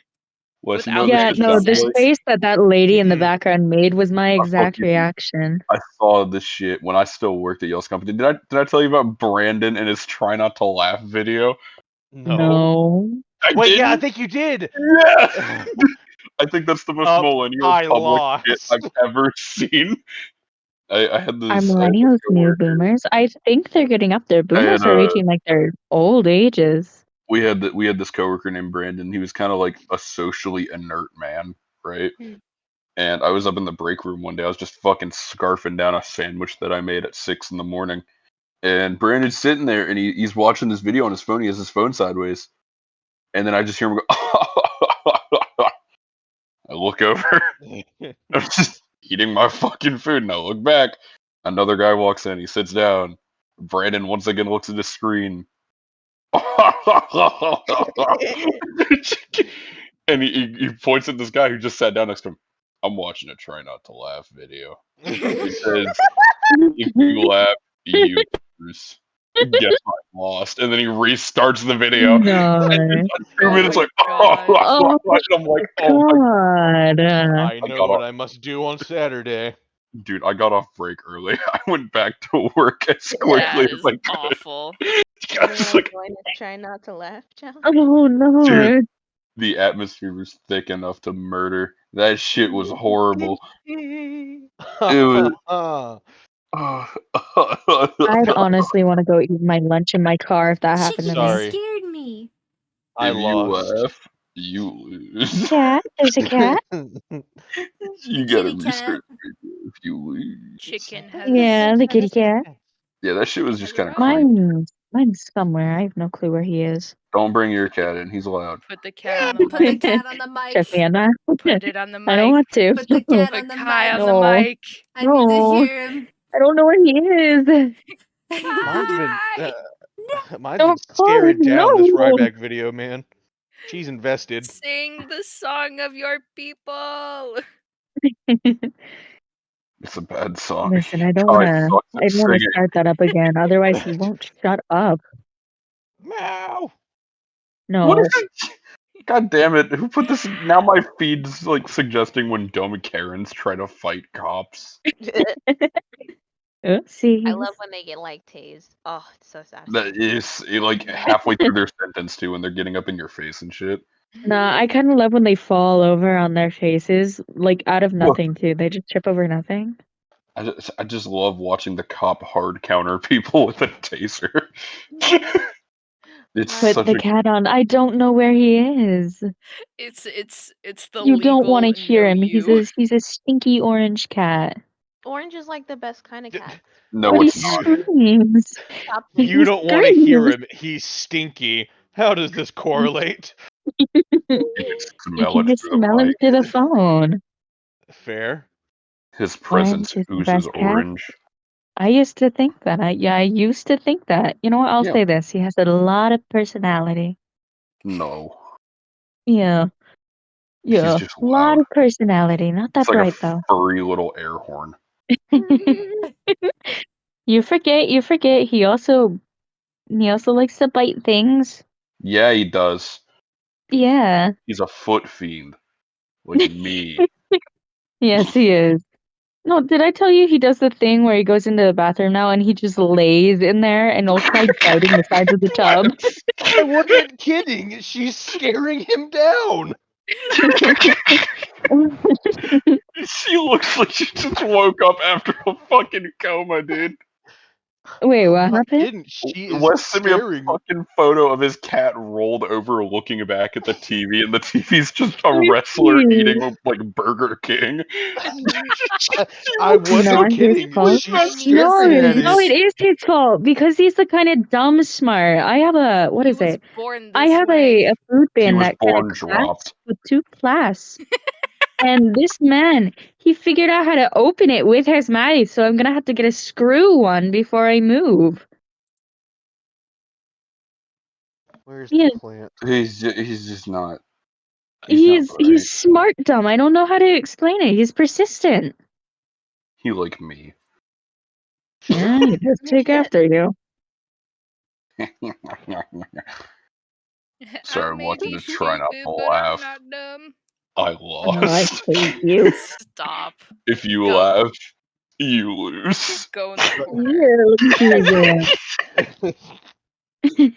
Wes, you know Without this Yeah, any just no, got the sense. me? face that lady in the Mhm. background made was my exact fucking- reaction. I saw this shit when I still worked at Yale's company. Did I tell you about Brandon and his try not to laugh video? No. I Wait, didn't? yeah, I think you did. Yeah. I think that's the most Up, millennial I public shit lost. I've ever seen. I had this. Are I had this millennials new coworker. boomers? I think they're getting up there. Boomers had, are reaching like their old ages. We had this coworker named Brandon. He was kind of like a socially inert man, right? And I was up in the break room one day. I was just fucking scarfing down a sandwich that I made at 6 in the morning. And Brandon's sitting there and he's watching this video on his phone. He has his phone sideways. And then I just hear him go, I look over. I'm just eating my fucking food. And I look back. Another guy walks in. He sits down. Brandon once again looks at the screen. And he points at this guy who just sat down next to him. I'm watching a try not to laugh video. He says, if you laugh, you lose. Guess I lost. And then he restarts the video. No. And 2 Oh minutes my like, God. Oh and I'm like, oh my God. I know got what off. I must do on Saturday. Dude, I got off break early. I went back to work as quickly That as is I could. awful. I was like, Going to try not to laugh, challenge. Oh no. Dude. The atmosphere was thick enough to murder. That shit was horrible. It was. I'd honestly want to go eat my lunch in my car if that happened to Chicken me. Sorry. scared me. I If you lost. laugh, you lose. Cat? There's a cat? You gotta Kitty cat. restart the video if you lose. Chicken has. Yeah, the kitty cat. Yeah, that shit was Chicken just has kind of creepy. Mine's somewhere. I have no clue where he is. Don't bring your cat in. He's allowed. Put the cat on the Put the mic. cat on the mic. Check me on that. Put it on the mic. I don't want to. Put the cat Put on the Kai mic. on No. the mic. I need to No. hear him. I don't know where he is. Mine's been Kai! mine's Don't been call staring him, down this no. Ryback video, man. She's invested. Sing the song of your people. It's a bad song. Listen, I don't Kai wanna sucks at singing. start that up again. Otherwise he won't shut up. Meow. No. What is it? God damn it! Who put this? Now my feed's like suggesting when dumb Karens try to fight cops. Oopsies. I love when they get like tased. Oh, it's so That satisfying. is like halfway through their sentence too, when they're getting up in your face and shit. Nah, I kind of love when they fall over on their faces, like out of Look. nothing too. They just trip over nothing. I just love watching the cop hard counter people with a taser. It's My- Put such the a cat on. I don't know where he is. It's the You don't want legal to hear know him. you. He's a stinky orange cat. Orange is like the best kind of cat. no, But he it's not. screams. Stop He You don't want to hear screams. him. He's stinky. How does this correlate? You can You smell can it just through the smell him mic. through the phone. Fair. His presence Orange is the oozes best cat. orange. I used to think that. I used to think that. You know what? I'll Yeah. say this. He has a lot of personality. No, Yeah. he's Yeah. just A lot loud. of personality. Not that It's like a bright though. furry little air horn. You forget he also likes to bite things. Yeah, he does. Yeah. He's a foot fiend, like me. Yes, he is. No, did I tell you he does the thing where he goes into the bathroom now and he just lays in there and he'll try biting the sides of the tub? I wasn't kidding. She's scaring him down. She looks like she just woke up after a fucking coma, dude. Wait, what I happened? didn't. She is Wes sent me a scaring. fucking photo of his cat rolled over looking back at the TV, and the TV's just a wrestler eating like Burger King. I wasn't Not his kidding. fault. She's No, staring at No, it. it is his fault because he's the kind of dumb smart. I have a He was born I this have way. a food He bin was that kind of born clasps dropped. with two clasps. And this man, he figured out how to open it with his mouth, so I'm gonna have to get a screw one before I move. Where's Yeah, the plant? He's just not. He's not right. he's smart dumb. I don't know how to explain it. He's persistent. He like me. Yeah, he does take after you. Sorry, I I'm may watching be to try not stupid, to but I'm laugh. not dumb. I Oh, I lost. hate you. Stop. If you Go. laugh, you lose. Go in the corner. Yeah,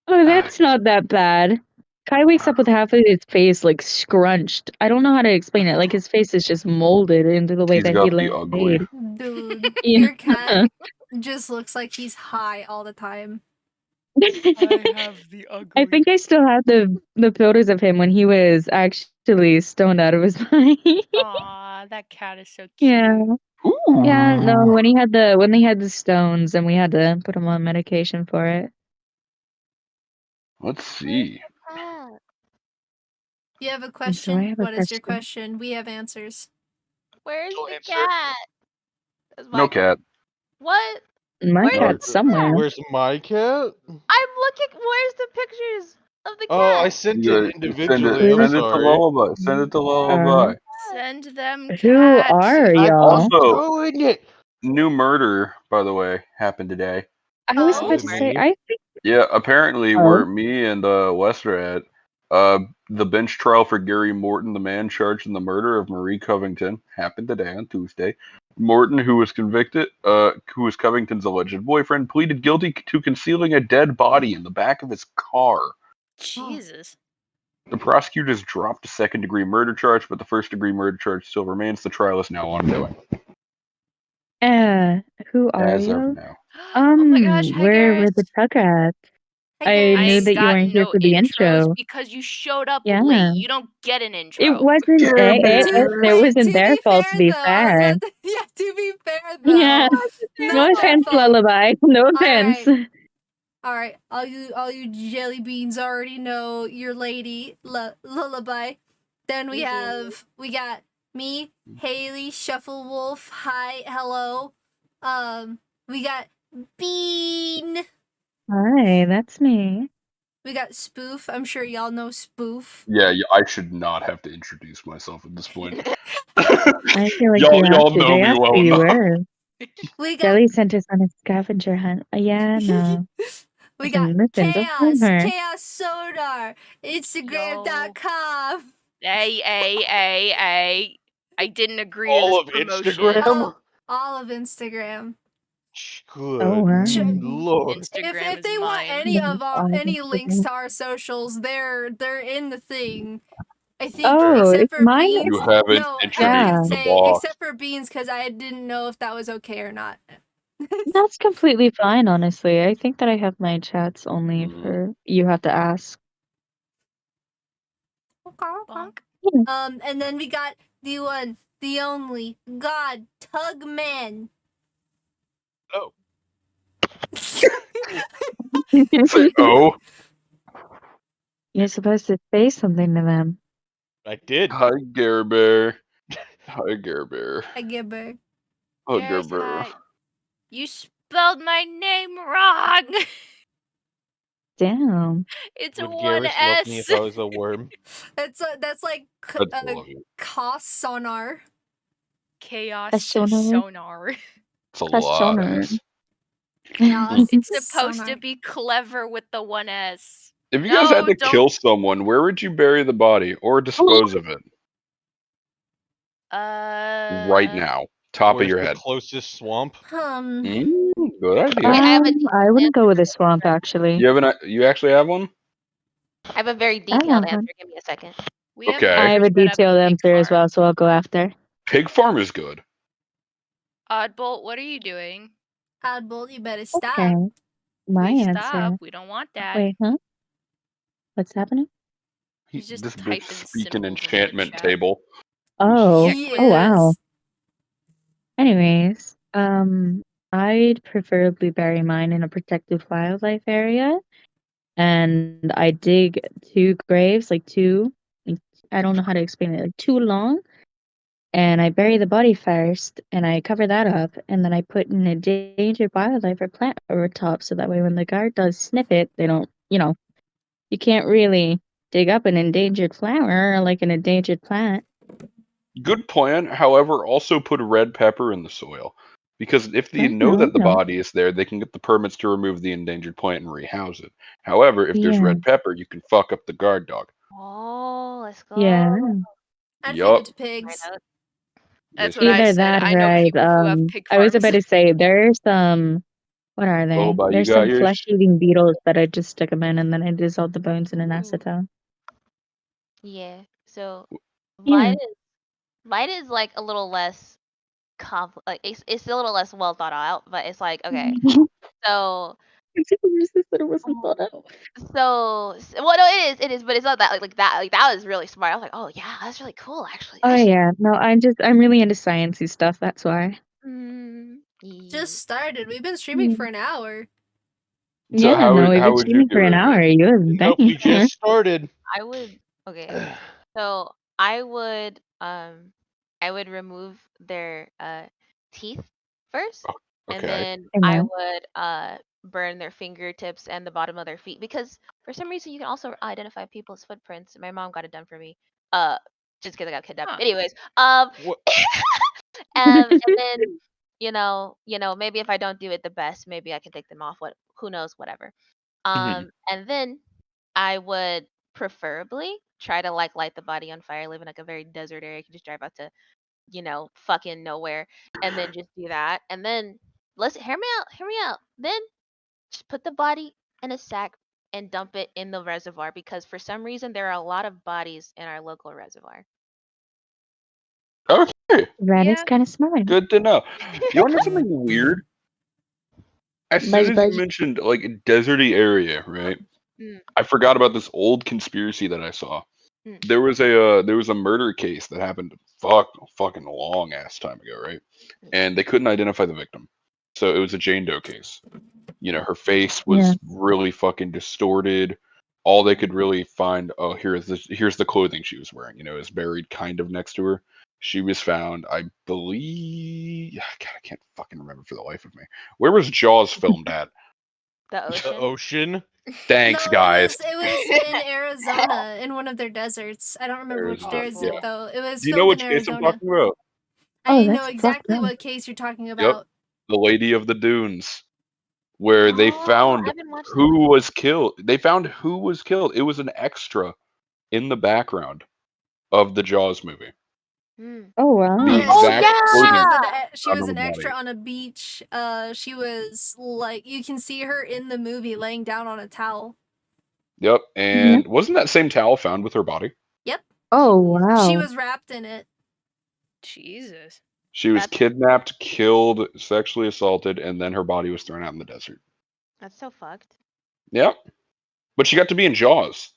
oh, that's not that bad. Kai wakes up with half of his face like scrunched. I don't know how to explain it. Like his face is just molded into the way He's that got he the ugly. laid. Dude, Yeah. your cat just looks like he's high all the time. I have the ugly. I think I still have the photos of him when he was actually stoned out of his mind. Aw, that cat is so cute. Yeah. Ooh. Yeah, no, when he had the stones and we had to put him on medication for it. Let's see. You have a So I question? have a What is your question. question? We have answers. Where's She'll the answer. cat? That's my No cat. What? My Where's cat's the somewhere. Where's my cat? I'm looking. Where's the pictures of the cat? Oh, I sent You it gotta individually. Send I'm send it to sorry. Lullaby. Send it to Lullaby. Send them Who cat. are I'm y'all? Also- doing it. New murder, by the way, happened today. I was Oh. about to say, I think Yeah, apparently Oh. where me and Wes are at, the bench trial for Gary Morton, the man charged in the murder of Marie Covington, happened today on Tuesday. Morton, who was Covington's alleged boyfriend, pleaded guilty to concealing a dead body in the back of his car. Jesus. The prosecutors dropped a second-degree murder charge, but the first-degree murder charge still remains. The trial is now ongoing. who are As of you? now. Oh my gosh, hi Where were Garrett. the Tuggats? Hey, I guys. knew I that you got weren't here no for the intros intro. because you showed up Yeah. late. You don't get an intro. It wasn't. It Wait, wasn't to their be fault. fair, To be though, fair. yeah, to be fair, though. Yeah. Not No their offense, fault. Lullaby. No offense. All right, all you jelly beans already know your lady Lullaby. Then we got me, Haley, Shuffle Wolf. Hi, hello. We got Bean. Hi, that's me. We got Spoof. I'm sure y'all know Spoof. Yeah, I should not have to introduce myself at this point. I feel like y'all you have to. know They me asked well who you enough. were. We got Jelly sent us on a scavenger hunt. Yeah, no. We got Listen, don't blame her. Chaos Sonar, Instagram.com. Hey. I didn't agree All to of this promotion. Instagram? Oh, all of Instagram. Good Oh, wow. lord. Instagram If is they want mine. any of All of any links Instagram. to our socials, they're in the thing. I think Oh, except it's for mine. Beans. You haven't No, I was introduced gonna Yeah. the say boss. except for Beans because I didn't know if that was okay or not. That's completely fine, honestly. I think that I have my chats only Mm. for you have to ask. Bonk. And then we got the one, the only God Tugman. Oh. Say, oh. You're supposed to say something to them. I did. Hi, Gare Bear. Hi, Gare Bear. I get back. Hi, Yes, Gare Bear. hi. You spelled my name wrong. Damn. It's Would a one Garrus love me S. if I was a worm? That's like I'd love you. Cost Sonar. Chaos A sonar. sonar. It's a A lot. sonar. Chaos It's supposed Sonar. to be clever with the one S. If you guys had No, to kill someone, where would you bury the body or dispose of it? Right now, top Where's of your the head. closest swamp? Good idea. I have a I wouldn't go with a swamp, actually. You actually have one? I have a very I detailed have one. answer. Give me a second. we have Okay. I have a neighbors that detailed have a pig answer as farm. well, so I'll go after. Pig farm is good. Oddbolt, what are you doing? Oddbolt, you better stop. Okay. My Please answer. stop. We don't want that. Wait, huh? What's happening? He's just This bitch typing freaking symbols into the enchantment chat. table. Oh. Yeah, Oh, wow. Yes. Anyways, I'd preferably bury mine in a protected wildlife area. And I dig 2 graves, like 2, like, I don't know how to explain it, like 2 long. And I bury the body first, and I cover that up, and then I put an endangered wildlife or plant over top, so that way when the guard does sniff it, they don't, you can't really dig up an endangered flower or like an endangered plant. Good plan. However, also put red pepper in the soil. Because if they know I that the know. body is there, they can get the permits to remove the endangered plant and rehouse it. However, if there's Yeah. red pepper, you can fuck up the guard dog. Oh, let's go. Yeah. I'd feed Yup. it to pigs. I know. That's what I Either said. that I or know I'd, people who have pig I was farms. about to say, there's some, what are they? Boba, you There's got some yours? flesh-eating beetles that I just stick them in, and then I dissolve the bones in an Ooh. acetone. Yeah. So Yeah. mine is like a little less like it's a little less well thought out, but it's like okay. So That it wasn't thought out. well no it is, but it's not that like that was really smart. I was like, oh yeah, that's really cool actually. Oh I should- yeah, no, I'm really into sciencey stuff. That's why. yeah. Just started. We've been streaming for an hour. So Yeah, no, we've how been would you streaming get for an rid of hour. it? You have Nope, we been. just started. I would okay. So I would remove their teeth first, and Okay. then Okay. I would burn their fingertips and the bottom of their feet because for some reason you can also identify people's footprints. My mom got it done for me. Just because I got kidnapped. Huh. Anyways, What? and then maybe if I don't do it the best, maybe I can take them off. Who knows, whatever. Mhm. And then I would preferably try to like light the body on fire, live in like a very desert area. You can just drive out to, fucking nowhere and then just do that. And then hear me out. Then just put the body in a sack and dump it in the reservoir because for some reason there are a lot of bodies in our local reservoir. Okay. That is Yeah. kind of smart. Good to know. You want to know something weird? As soon as you mentioned like a deserty area, right? Mm. I forgot about this old conspiracy that I saw. Mm. There was a murder case that happened fucking long ass time ago, right? And they couldn't identify the victim. So it was a Jane Doe case. Her face was really fucking distorted. All they could really find, here's the clothing she was wearing. It was buried kind of next to her. She was found, I believe. God, I can't fucking remember for the life of me. Where was Jaws filmed at? The ocean. The ocean? Thanks, No, guys. It was in Arizona, in one of their deserts. I don't remember which Arizona, desert yeah. though. It was Do you know filmed which in case I'm Arizona. talking about? I know that's fucked exactly up. what case you're talking about. The Lady of the Dunes. where they Oh, found I haven't watched that. who was killed. They found who was killed. It was an extra in the background of the Jaws movie. Mm. Oh wow. The Yeah, Oh, exact clothing she was on an the extra body. on a beach. She was like, you can see her in the movie laying down on a towel. Yep, and wasn't that same towel found with her body? Yep. Oh She wow. was wrapped in it. Jesus. She was That's- kidnapped, killed, sexually assaulted, and then her body was thrown out in the desert. That's so fucked. Yep. But she got to be in Jaws.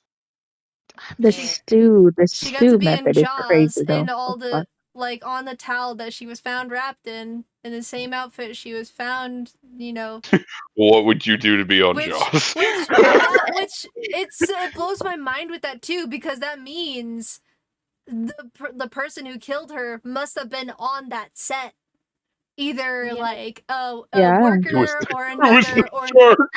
The Man. stew, the She got to stew be in method is crazy Jaws, though. and all Oh, fuck. the like on the towel that she was found wrapped in the same outfit she was found. You know, What would you do to be on which Jaws? it blows my mind with that too, because that means the person who killed her must have been on that set, either Yeah. like a Yeah. worker or Who was another the or shark?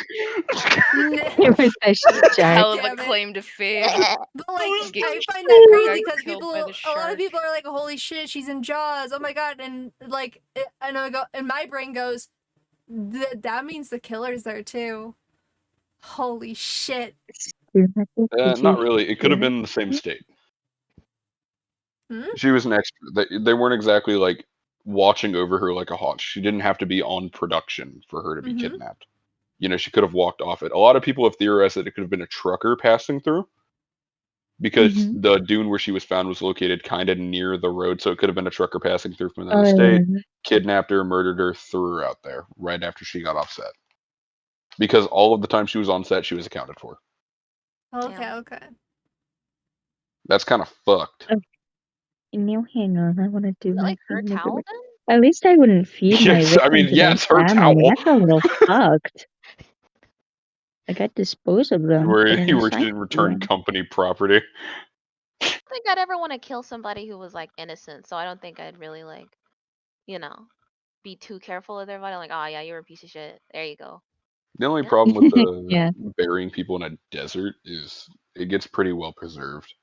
It was a shark. Hell of a Damn it. claim to fame. But like, Get- I find that crazy got because killed people, by the a lot of shark. people are like, "Holy shit, she's in Jaws! Oh my god!" And like, I know, and my brain goes, "That means the killer's there too." Holy shit! Stew method? Did Not you really. It could have hear been the same state. Hmm? She was an extra. They weren't exactly like watching over her like a hawk. She didn't have to be on production for her to be Mhm. kidnapped. You know, she could have walked off it. A lot of people have theorized that it could have been a trucker passing through because Mhm. the dune where she was found was located kind of near the road, so it could have been a trucker passing through from another state, kidnapped her, murdered her, threw her out there right after she got off set. Because all of the time she was on set, she was accounted for. Okay, Damn. okay. That's kind of fucked. No, hang on. I want to do Is it my like her thing. towel then? At least I wouldn't feed my Yes, I mean, victims to yeah, my it's her family. towel. That's a little fucked. Like I'd dispose of them, but You in were recycle in return them. company property. I don't think I'd ever want to kill somebody who was like innocent, so I don't think I'd really like, you know, be too careful with their body. Like, oh yeah, you're a piece of shit. There you go. The only Yeah. problem with the Yeah. burying people in a desert is it gets pretty well preserved.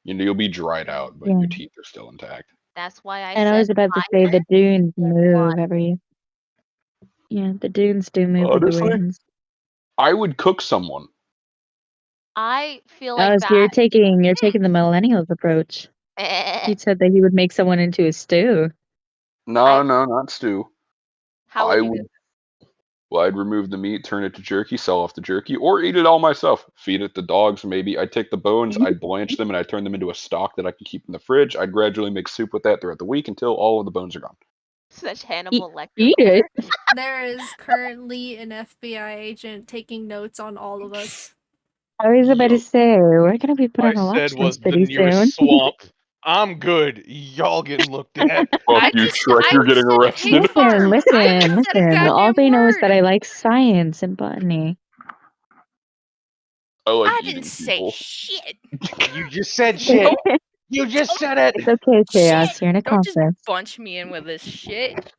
You know, you'll be dried out, but Yeah. your teeth are still intact. That's why I And I said was about to say fire the dunes and move water. every. Yeah, the dunes do move with the Honestly, winds. I would cook someone. I feel Oh, like so you're that. taking the millennials approach. He said that he would make someone into a stew. No, not stew. How would you do? Well, I'd remove the meat, turn it to jerky, sell off the jerky, or eat it all myself. Feed it to dogs, maybe. I'd take the bones, I'd blanch them, and I'd turn them into a stock that I can keep in the fridge. I'd gradually make soup with that throughout the week until all of the bones are gone. Such Hannibal Lecter. Eat it. There is currently an FBI agent taking notes on all of us. I was about to Yup. say we're gonna be put I on a watch said was list the pretty soon. nearest swamp. I'm good. Y'all getting looked at. Fuck I you, just- Shrek, I you're getting said arrested. pig farm. I Listen. just said a All goddamn they know is that word. I like science and botany. I like I eating didn't say people. shit. You just said shit. You just said it. It's okay, Chaos. Shit. You're an Don't just accomplice. bunch me in with this shit.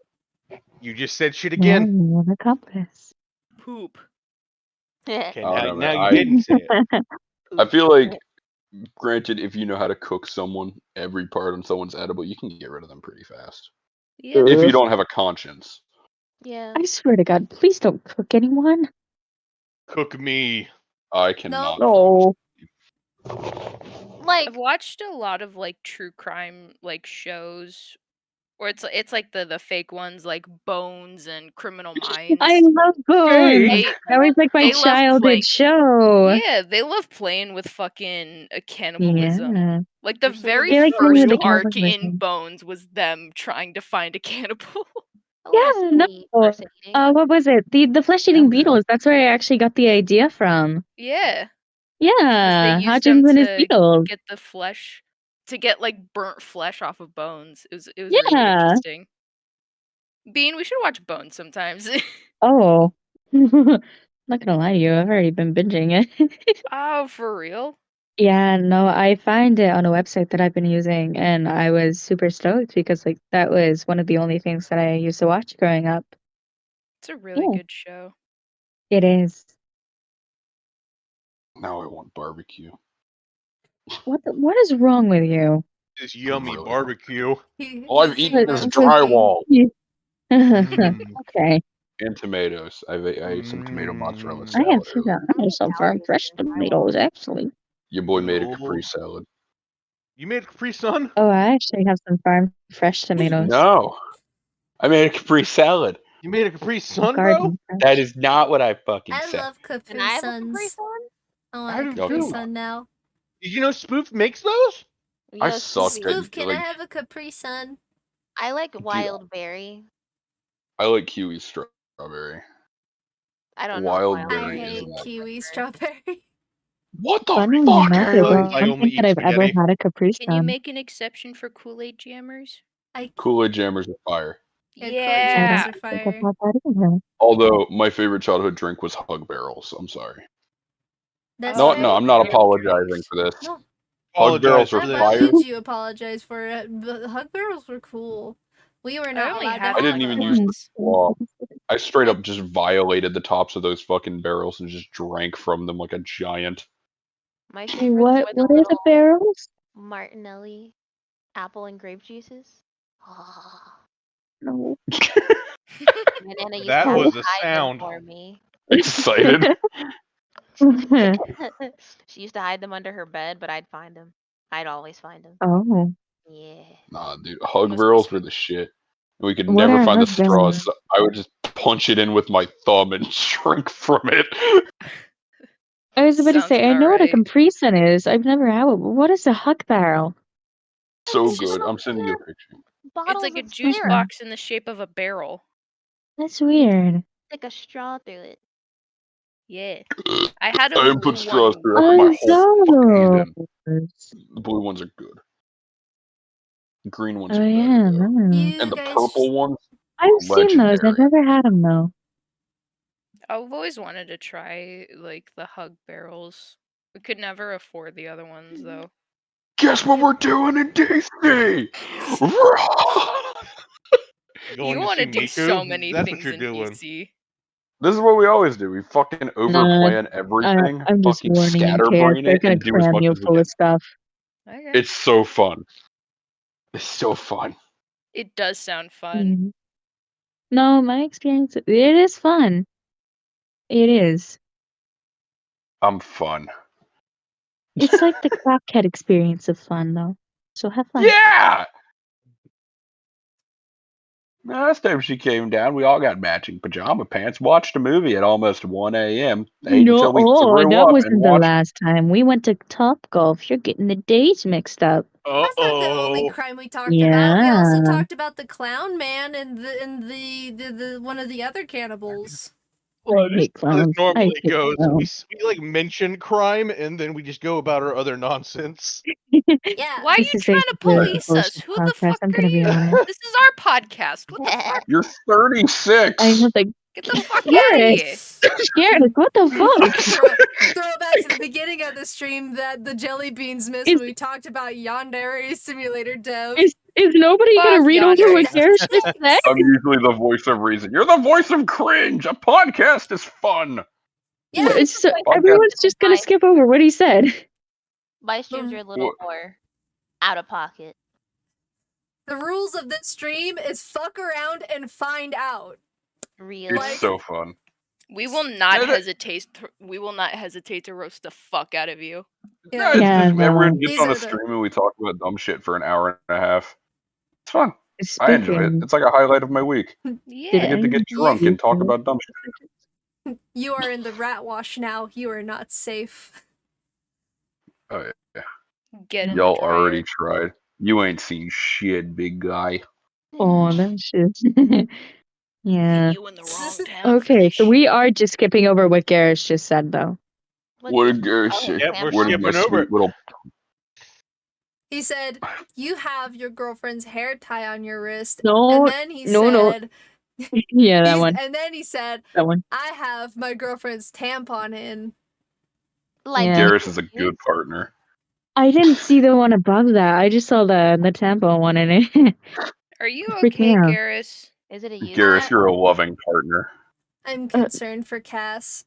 You just said shit Yeah, again. you're an accomplice. Poop. Okay, I don't know, now man. you didn't say it. I feel like, granted, if you know how to cook someone, every part on someone's edible, you can get rid of them pretty fast. Yeah. If you don't have a conscience. Yeah. I swear to God, please don't cook anyone. Cook me. I cannot. No. Like I've watched a lot of like true crime like shows where it's like the fake ones like Bones and Criminal Minds. I love Bones. They- That was like my they love playing- childhood show. Yeah, they love playing with fucking cannibalism. Yeah. Like the I'm so very They like playing first with the arc in cannibalism. Bones was them trying to find a cannibal. a little Yeah, no. silly person eating. What was it? The flesh-eating Yeah. beetles. That's where I actually got the idea from. Yeah. 'cause Yeah, they used Hodgins them and his to beetles. get the flesh to get like burnt flesh off of bones. It was really Yeah. interesting. Bean, we should watch Bones sometimes. Oh. Not gonna lie to you, I've already been binging it. Oh, for real? Yeah, no, I find it on a website that I've been using, and I was super stoked because like that was one of the only things that I used to watch growing up. It's a really Yeah. good show. It is. Now I want barbecue. What is wrong with you? This yummy Really? barbecue. All I've He's eaten thinking is about cooking. drywall. Mm. Okay. And tomatoes. I ate some tomato mozzarella Mm. I salad have earlier. some farm fresh tomatoes, actually. Your boy made a No. Capri salad. You made Capri Sun? Oh, I actually have some farm fresh tomatoes. No, I made a Capri salad. You made a Capri Sun, bro? Garden That fresh. is not what I fucking I said. love Can Capri I have a Capri Suns. Sun? I I want a do Capri too. Sun now. Did you know Spoof makes those? I Yo, sucked Spoofy, at Spoof, can I like have a Capri Sun? I like Dude, wild berry. I like kiwi strawberry. I don't know. Wild Wild I berry berry is hate not. kiwi strawberry. What the Funnily fuck, enough, I Haley? don't I only think that eat I've ever spaghetti. had a Capri Can you Sun. make an exception for Kool-Aid jammers? Kool-Aid jammers are fire. Yeah, Kool-Aid I jammers Yeah. don't are think I've fire. had that either. Although my favorite childhood drink was Hug Barrels. I'm sorry. That's No, fair. no, I'm not Barrel apologizing drinks. for this. No, Hug Barrels Apologize are I for this. fire. made you apologize for it, but Hug Barrels were cool. We were I not only allowed to had I have didn't them even use the once. straw. I straight up just violated the tops of those fucking barrels and just drank from them like a giant. My favorites were What the are the little barrels? Martinelli apple and grape juices. Oh. No. My Nana used That to have was to a hide them sound. for me. Excited. She used to hide them under her bed, but I'd find them. I'd always find them. Oh. Yeah. Nah, dude, Hug Must be Barrels were sweet. the shit. We could What never are find the Hug Barrels? straws, so I would just punch it in with my thumb and drink from it. I was about to Sounds say, I about know what a right. Capri Sun is. I've never had one. But what is a Hug Barrel? So It's just good. I'm sending you a picture. It's bottles like a of juice syrup. box in the shape of a barrel. That's weird. Stick a straw through it. Yeah. I had I a didn't blue put straws one through. I put my once. whole fucking hand in. Those. The blue ones are good. The green ones Oh are better yeah, though. no. You And the guys, purple ones I've are seen those. I've legendary. never had them though. I've always wanted to try like the Hug Barrels. We could never afford the other ones though. Guess what we're doing in DC? Going You to want see to do so Miku? many That's what things you're in doing. DC. This is what we always do. We fucking overplan I, everything, I'm just fucking warning you, Chaos. scatterbrain They're it, gonna and do as cram much you as we full can. of stuff. Okay. It's so fun. It's so fun. It does sound fun. Mhm. No, my experience, it is fun. It is. I'm fun. It's like the crackhead experience of fun, though. So have fun. Yeah! Last time she came down, we all got matching pajama pants, watched a movie at almost 1 a.m., ate No, until we threw that up, and wasn't the watched. last time. We went to Topgolf. You're getting the days mixed up. that's not the only Uh-oh. crime we talked about. We also Yeah. talked about the clown man and the one of the other cannibals. Well, I this hate is how it clowns. I normally hate goes. We, clowns. we like mention crime and then we just go about our other nonsense. Yeah. Why are This you is trying to basically like a police us? bullshit Who the podcast. fuck I'm are gonna be you? honest. This is our podcast. What the fuck? You're 36. I was like, Get the fuck out of here. Garrett, what the fuck? Throw back to the beginning of the stream that the jelly beans missed Is when we talked about Yandere Simulator Dev. is nobody gonna Fuck read over Yandere. what Garrett just said? I'm usually the voice of reason. You're the voice of cringe. A podcast is fun. Yeah, It's so, Podcast. everyone's just gonna skip over what he said. My streams are a little more out of pocket. the rules of this stream is fuck around and find out. Real. It's Like- so fun. We will not Yeah, that- hesitate to roast the fuck out of you. No, Yeah. it's Yeah, just no. everyone gets These on are a the- stream and we talk about dumb shit for an hour and a half. It's fun. I enjoy it. Speaking, It's like a highlight of my week. I Yeah. get to get drunk and talk about dumb shit. You are in the ratwash now. You are not safe. Oh, yeah. Get in Y'all the dryer. already tried. You ain't seen shit, big guy. Oh, that shit. Yeah. You in the wrong town. for Okay, this so we shit. are just skipping over what Garrett just said, though. What did Gary Oh, say? Yep, we're What did my skipping over sweet it. little... He said, "You have your girlfriend's hair tie on your wrist." No, And then he no. said, Yeah, that one. And then he said, That one. "I have my girlfriend's tampon in." Like Yeah. Garrus is a good partner. I didn't see the one above that. I just saw the tampon one in it. Are you Freak me okay, out. Garrus? Is it a use? Garrus, you're a loving partner. I'm concerned for Cass.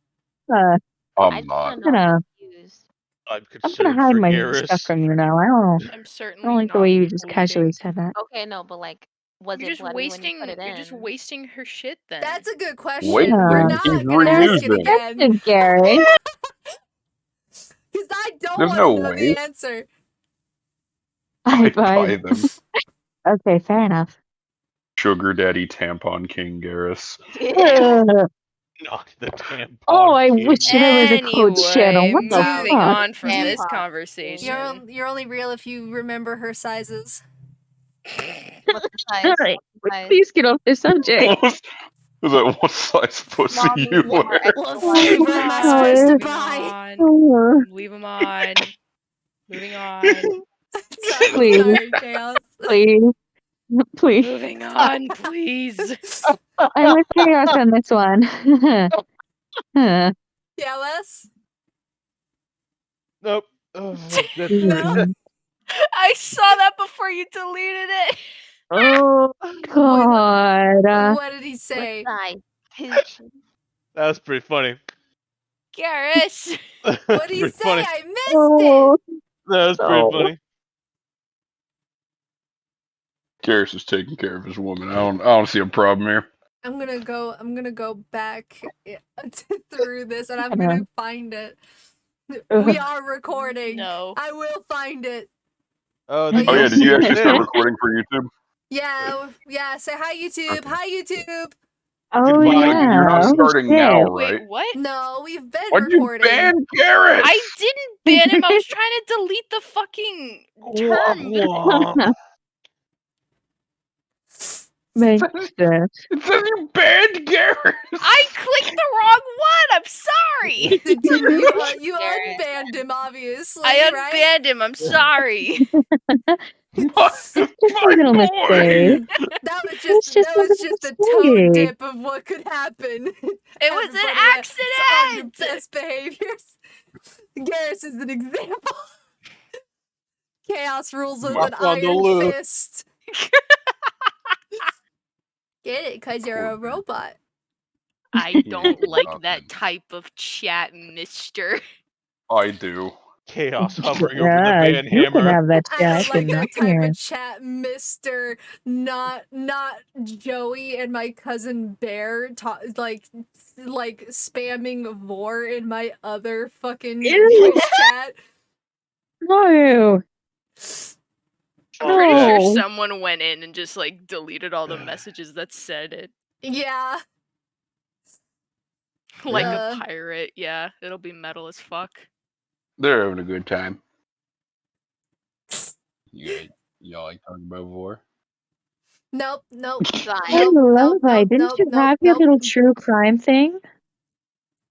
Uh, I'm I just not. wanna know gonna- what it's used. I'm I'm gonna concerned hide for my Garrus. stuff from you now. I I'm don't certainly like the not way you just bleeding. casually said that. Okay, no, but like was You're it just bloody when you put wasting. it in? You're just wasting her shit then. That's a good question. Wait, We're Yeah. not he's gonna ask it reusing. again Question, Gary. because I don't There's want no to know way. the answer. I'd buy them. Okay, fair enough. Sugar Daddy Tampon King Garrus. Not the tampon. Oh, I king. wish that I was a coach channel. Anyway, What the moving fuck? on from Tampon this king. conversation. You're only real if you remember her sizes. What's the size? Alright, What's the size? please get off the subject. Is that what size pussy Small, you medium, or wear? extra Let's large? Flavor am I supposed to moving buy? on. Leave them on. Moving on. Sorry, Please. sorry, Chaos. Please. Please. Moving on, please. I'm with chaos on this one. Huh. Yeah, Wes? Nope. Oh, that's No. I saw that before you deleted it. Oh God. What did he say? What size? Pooch. that was pretty funny. Garrus. That What was did he pretty say? funny. I missed Oh, That was pretty No. funny. Garrus is taking care of his woman. I don't see a problem here. it. I'm gonna go back through this and I'm I know. gonna find it. Ugh. We are recording. No. I will find it. Oh, Oh, then Oh yeah, yeah, did you see actually it start there. recording for YouTube? Yeah, say hi YouTube. Okay. Hi YouTube. Oh Goodbye, yeah. You're not Oh, starting now, shit. right? Wait, what? No, we've been Why'd you recording. ban Garrus? I didn't ban him. I was trying to delete the fucking Wah, term. wah. Makes sense. It says you banned Garrus. I clicked the wrong one. I'm sorry. You Garrett. unbanned him, obviously, I right? unbanned him. I'm sorry. Just a little mistake. That was It's just a toe dip of what could happen. It was an Everybody else on your accident. best behaviors. Garrus is an example. Chaos rules with an Rock on the iron loop. fist. Get it? Because you're a robot. I don't like Nothing. that type of chat, mister. I do. Chaos hovering over the Yeah, ban you can hammer. have that I don't chat, like but not that type here. of chat, Mister. Not Joey and my cousin Bear, like spamming vor in my other fucking Ew. Twitch chat. No. I'm pretty sure No. someone went in and just like deleted all the messages that said it. Yeah. Like Uh. a pirate. Yeah, it'll be metal as fuck. They're having a good time. Y'all like talking about war? Nope. Fine. Hey, Lullaby, didn't you have your little Nope. true crime thing?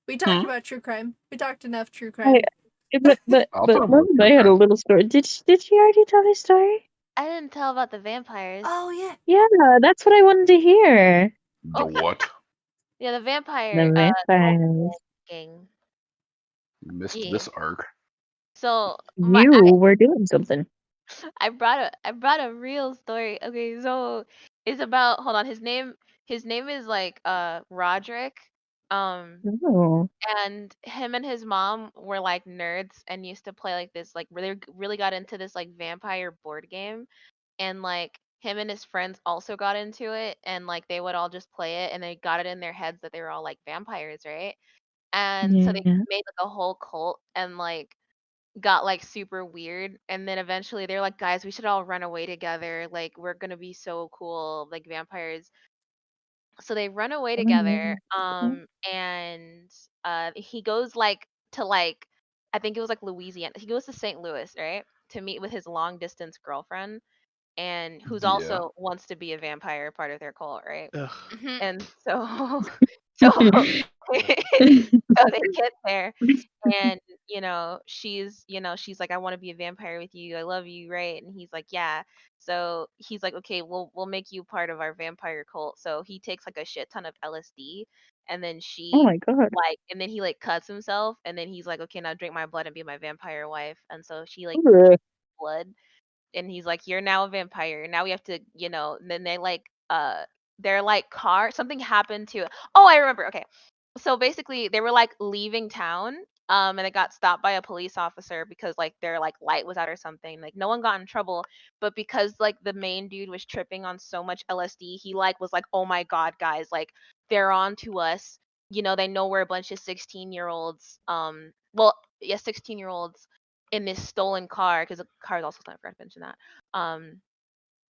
We talked about true crime. We talked enough true I, crime. but I'll talk about Lullaby true had a crime. little story. Did she already tell his story? I didn't tell about the vampires. Oh yeah. Yeah, that's what I wanted to hear. The what? Yeah, the vampire. The vampires. Gang. Missed Yeah. this arc. So You were doing something. I brought a real story. Okay, so it's about, hold on, his name is like Roderick. Oh. And him and his mom were like nerds and used to play like this, like really got into this like vampire board game. And like him and his friends also got into it, and like they would all just play it, and they got it in their heads that they were all like vampires, right? And so they Yeah. made like a whole cult and like got like super weird, and then eventually they're like, guys, we should all run away together, like we're gonna be so cool like vampires. So they run away together, and he goes like to like, I think it was like Louisiana. He goes to St. Louis, right, to meet with his long distance girlfriend, and who's Yeah. also wants to be a vampire, part of their cult, right? Ugh. And so so so they get there, and she's like, I want to be a vampire with you, I love you, right? And he's like, yeah. So he's like, okay, we'll make you part of our vampire cult. So he takes like a shit ton of LSD, and then Oh my god. and then he like cuts himself, and then he's like, okay, now drink my blood and be my vampire wife. And so she like Ugh. blood, and he's like, you're now a vampire, now we have to, and then they like their like car, something happened to, oh, I remember, okay. So basically they were like leaving town, and they got stopped by a police officer because like their like light was out or something. Like no one got in trouble, but because like the main dude was tripping on so much LSD, he like was like, "Oh my god, guys, like they're on to us. You know, they know we're a bunch of 16-year-olds. Well, yeah, 16-year-olds in this stolen car because the car is also stolen. I forgot to mention that.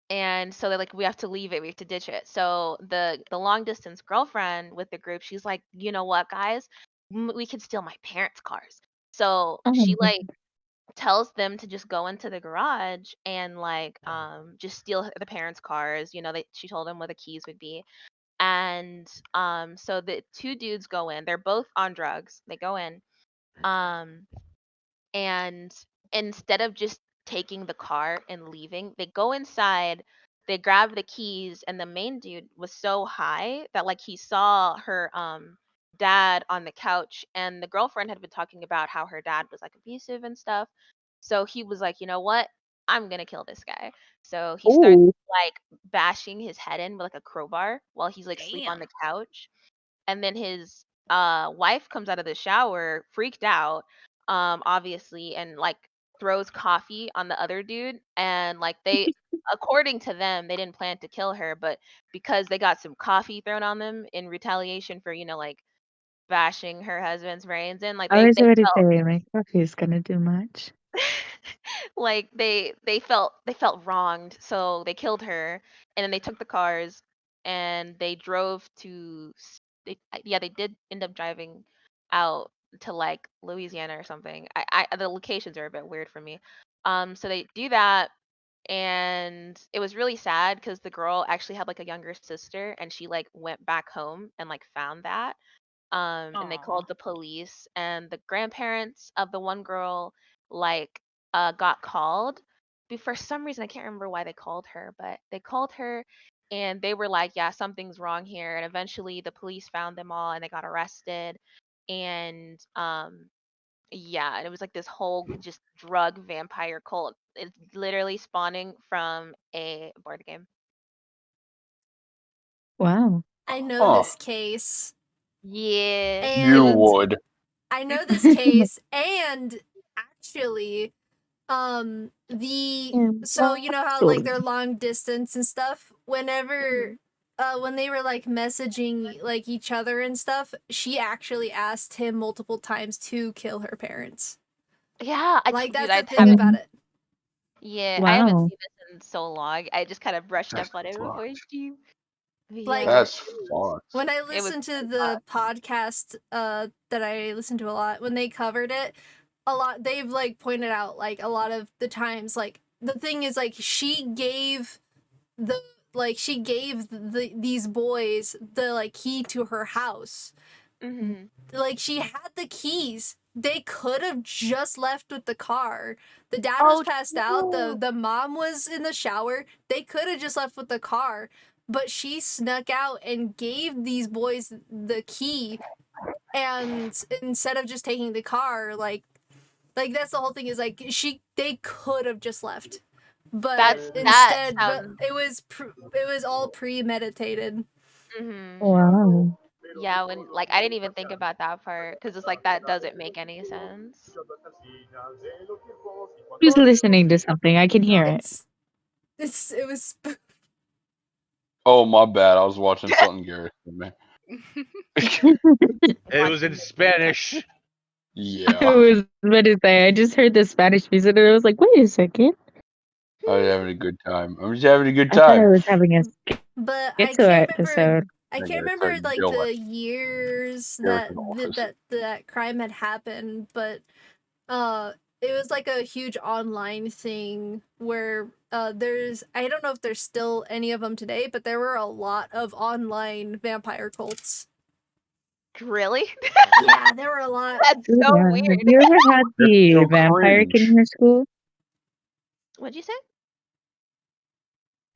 And so they're like, we have to leave it, we have to ditch it. So the long distance girlfriend with the group, she's like, you know what, guys, we can steal my parents' cars. So Oh, she like tells them to just go into the garage and like just steal the parents' cars. You know, she told them where the keys would be. And so the two dudes go in. They're both on drugs. They go in. Um and instead of just taking the car and leaving, they go inside, they grab the keys, and the main dude was so high that like he saw her dad on the couch, and the girlfriend had been talking about how her dad was like abusive and stuff. So he was like, you know what? I'm gonna kill this guy. So he starts oh, like bashing his head in with like a crowbar while he's like asleep on Damn. the couch. And then his wife comes out of the shower freaked out, obviously, and like throws coffee on the other dude. And like they, according to them, they didn't plan to kill her, but because they got some coffee thrown on them in retaliation for, you know, like bashing her husband's brains in, like I was they ready to felt say my coffee is gonna do much. like they felt wronged, so they killed her, and then they took the cars and they drove to they did end up driving out to like Louisiana or something. The locations are a bit weird for me. So they do that, and it was really sad because the girl actually had like a younger sister, and she like went back home and like found that, and they Aw. called the police, and the grandparents of the one girl like got called. But for some reason I can't remember why they called her, but they called her and they were like, yeah, something's wrong here. And eventually the police found them all and they got arrested. And yeah, and it was like this whole just drug vampire cult. It's literally spawning from a board game. Wow. I know Huh. this case. Yeah. You And would. I know this case, and actually, so you know how like they're long distance and stuff. Whenever, when they were like messaging like each other and stuff, she actually asked him multiple times to kill her parents. Yeah, Like dude, that's I the thing haven't. about it. Yeah, I haven't Wow. seen this in so long. I just kind of brushed That's up on it before fucked. stream. But Like yeah, That's fucked. when I it was listened to really the hot. podcast that I listened to a lot, when they covered it, a lot they've like pointed out like a lot of the times like the thing is like she gave these boys the like key to her house. Mm-hmm. Like she had the keys. They could have just left with the car. The dad was Oh, passed out. true. The mom was in the shower. They could have just left with the car, but she snuck out and gave these boys the key. And instead of just taking the car, like that's the whole thing is like they could have just left, but That instead, but sounds. it was all premeditated. Mm-hmm. Wow. Yeah, when like I didn't even think about that part because it's like that doesn't make any sense. Who's Well, listening to something? I can hear it. it was Oh, my bad. I was watching something Gary sent me. It was in Spanish. I Yeah. was about to say, I just heard the Spanish music and I was like, wait a second. I was having a good time. I'm just having a good I thought I time. was having a but schizo episode. I I can't gotta remember start like Bill the years Garrison office. that crime had happened, but it was like a huge online thing where there's I don't know if there's still any of them today, but there were a lot of online vampire cults. Really? Yeah, there were a lot. That's Oh, so yeah. Have weird. you ever had That's the so vampire kid cringe. in your school? What'd you say?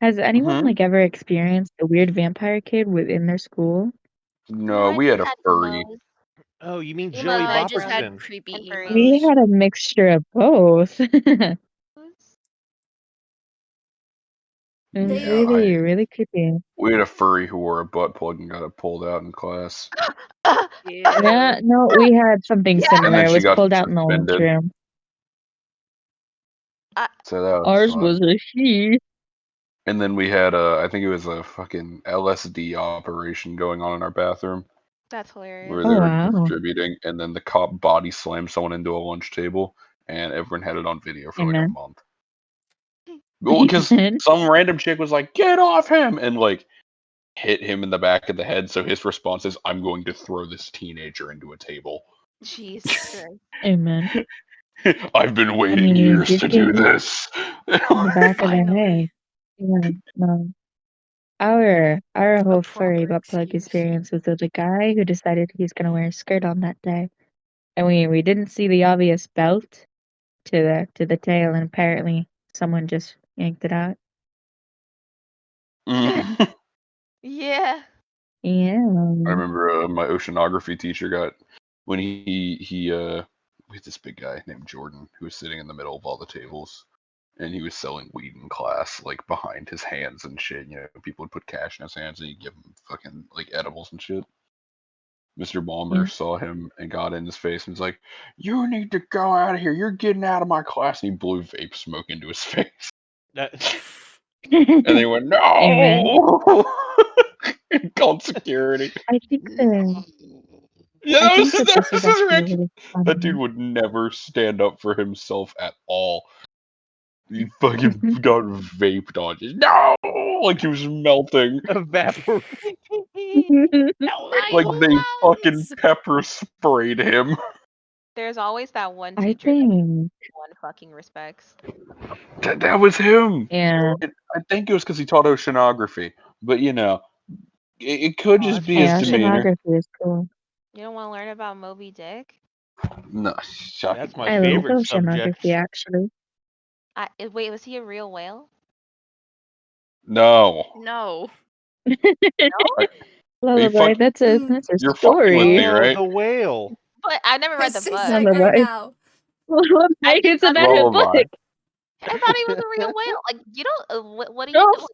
Has anyone Hmm? like ever experienced a weird vampire kid within their school? No, I we just had a had furry. emos. Oh, you mean Emos Joey I and just had Bopperson? creepy We emos. had a mixture of both. It was They Yeah, really, really creepy. we had a furry who wore a butt plug and got it pulled out in class. Yeah, no, we had something Yeah. similar. then It she was got pulled out in the suspended. lunchroom. So that was Ours fun. was a she. And then we had I think it was a fucking LSD operation going on in our bathroom That's hilarious. where Oh, they were wow. distributing, and then the cop body slammed someone into a lunch table, and everyone had it on video for like a Amen. month. Well, because Amen. some random chick was like, "Get off him!" and like hit him in the back of the head. So his response is, "I'm going to throw this teenager into a table." Jesus Christ. Amen. I've been I waiting mean, he years did to get do hit this. in the back of the head. Finally, Yeah, no. Our a whole furry proper butt plug excuse. experience was with a guy who decided he's gonna wear a skirt on that day, and we didn't see the obvious belt to the tail, and apparently someone just yanked it out. Mm. Yeah. Yeah. I remember my oceanography teacher got when we had this big guy named Jordan who was sitting in the middle of all the tables, and he was selling weed in class, like behind his hands and shit. You know, people would put cash in his hands and he'd give him fucking like edibles and shit. Mr. Balmer Yeah. saw him and got in his face and was like, "You need to go out of here. You're getting out of my class." And he blew vape smoke into his face. And they went, Amen. "No!" And called security. I think that Yeah, I that was, think that this is his actually reaction. really That dude funny. would never stand up for himself at all. He fucking got vaped on. Just, no! Like he was melting. Evaporate. My Like they fucking lungs! pepper sprayed him. There's always that one I teacher that think, one fucking respects. That was him. yeah. I think it was because he taught oceanography. But you know, it could Oh, just that's be Hey, his bullshit. demeanor. oceanography is cool. You don't want to learn about Moby Dick? No, shut That's up. my I like favorite oceanography subject. actually. Wait, was he a real whale? No. No. No. Are you Lullaby, fuck? that's a You're fucking with me, story. Oh, right? the whale. But I never read the Say book. psych right Lullaby. now. Lullaby, I just it's thought about a book. Lullaby. I thought he was a real whale. Like you don't. What do you? No,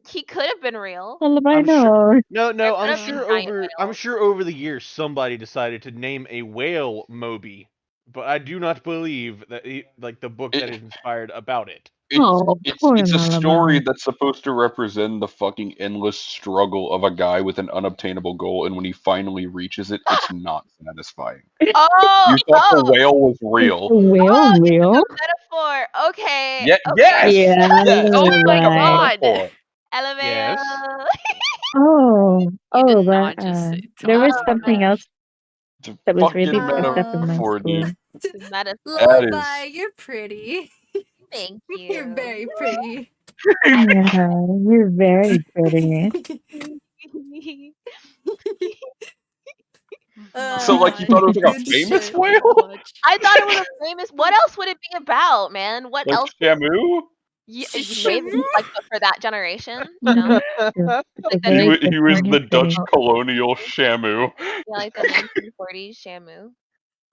He could have been real. Lullaby, I'm sure. no. No, There could I'm have been sure giant I'm whales. sure over the years somebody decided to name a whale Moby, but I do not believe that like the book that It, is inspired about it. Oh, poor it's a story Lullaby. that's supposed to represent the fucking endless struggle of a guy with an unobtainable goal, and when he finally reaches it, it's not satisfying. Oh, You thought the oh, whale was Is real. the whale oh! This is real? a metaphor. Okay, Yeah, okay. yes, Yeah, yes. Oh It's my like a Lullaby. god! metaphor. Yes. LMAO. Oh, You did oh, but not just say there oh was my something gosh. else It's a that was really fucking fucked up in my metaphor, school. dude. Metaphor. That Lullaby, is. you're pretty. Thank You're you. very pretty. Yeah, you're very pretty. So, like, you thought it was like a Good famous shit. whale, Much. I thought it was a famous. What else would it be about, man? What like else? Shamu. Maybe like but for that generation, you know, It's a like the He very was, good he was one. You're the Dutch pretty. colonial Shamu. like the 1940s Shamu.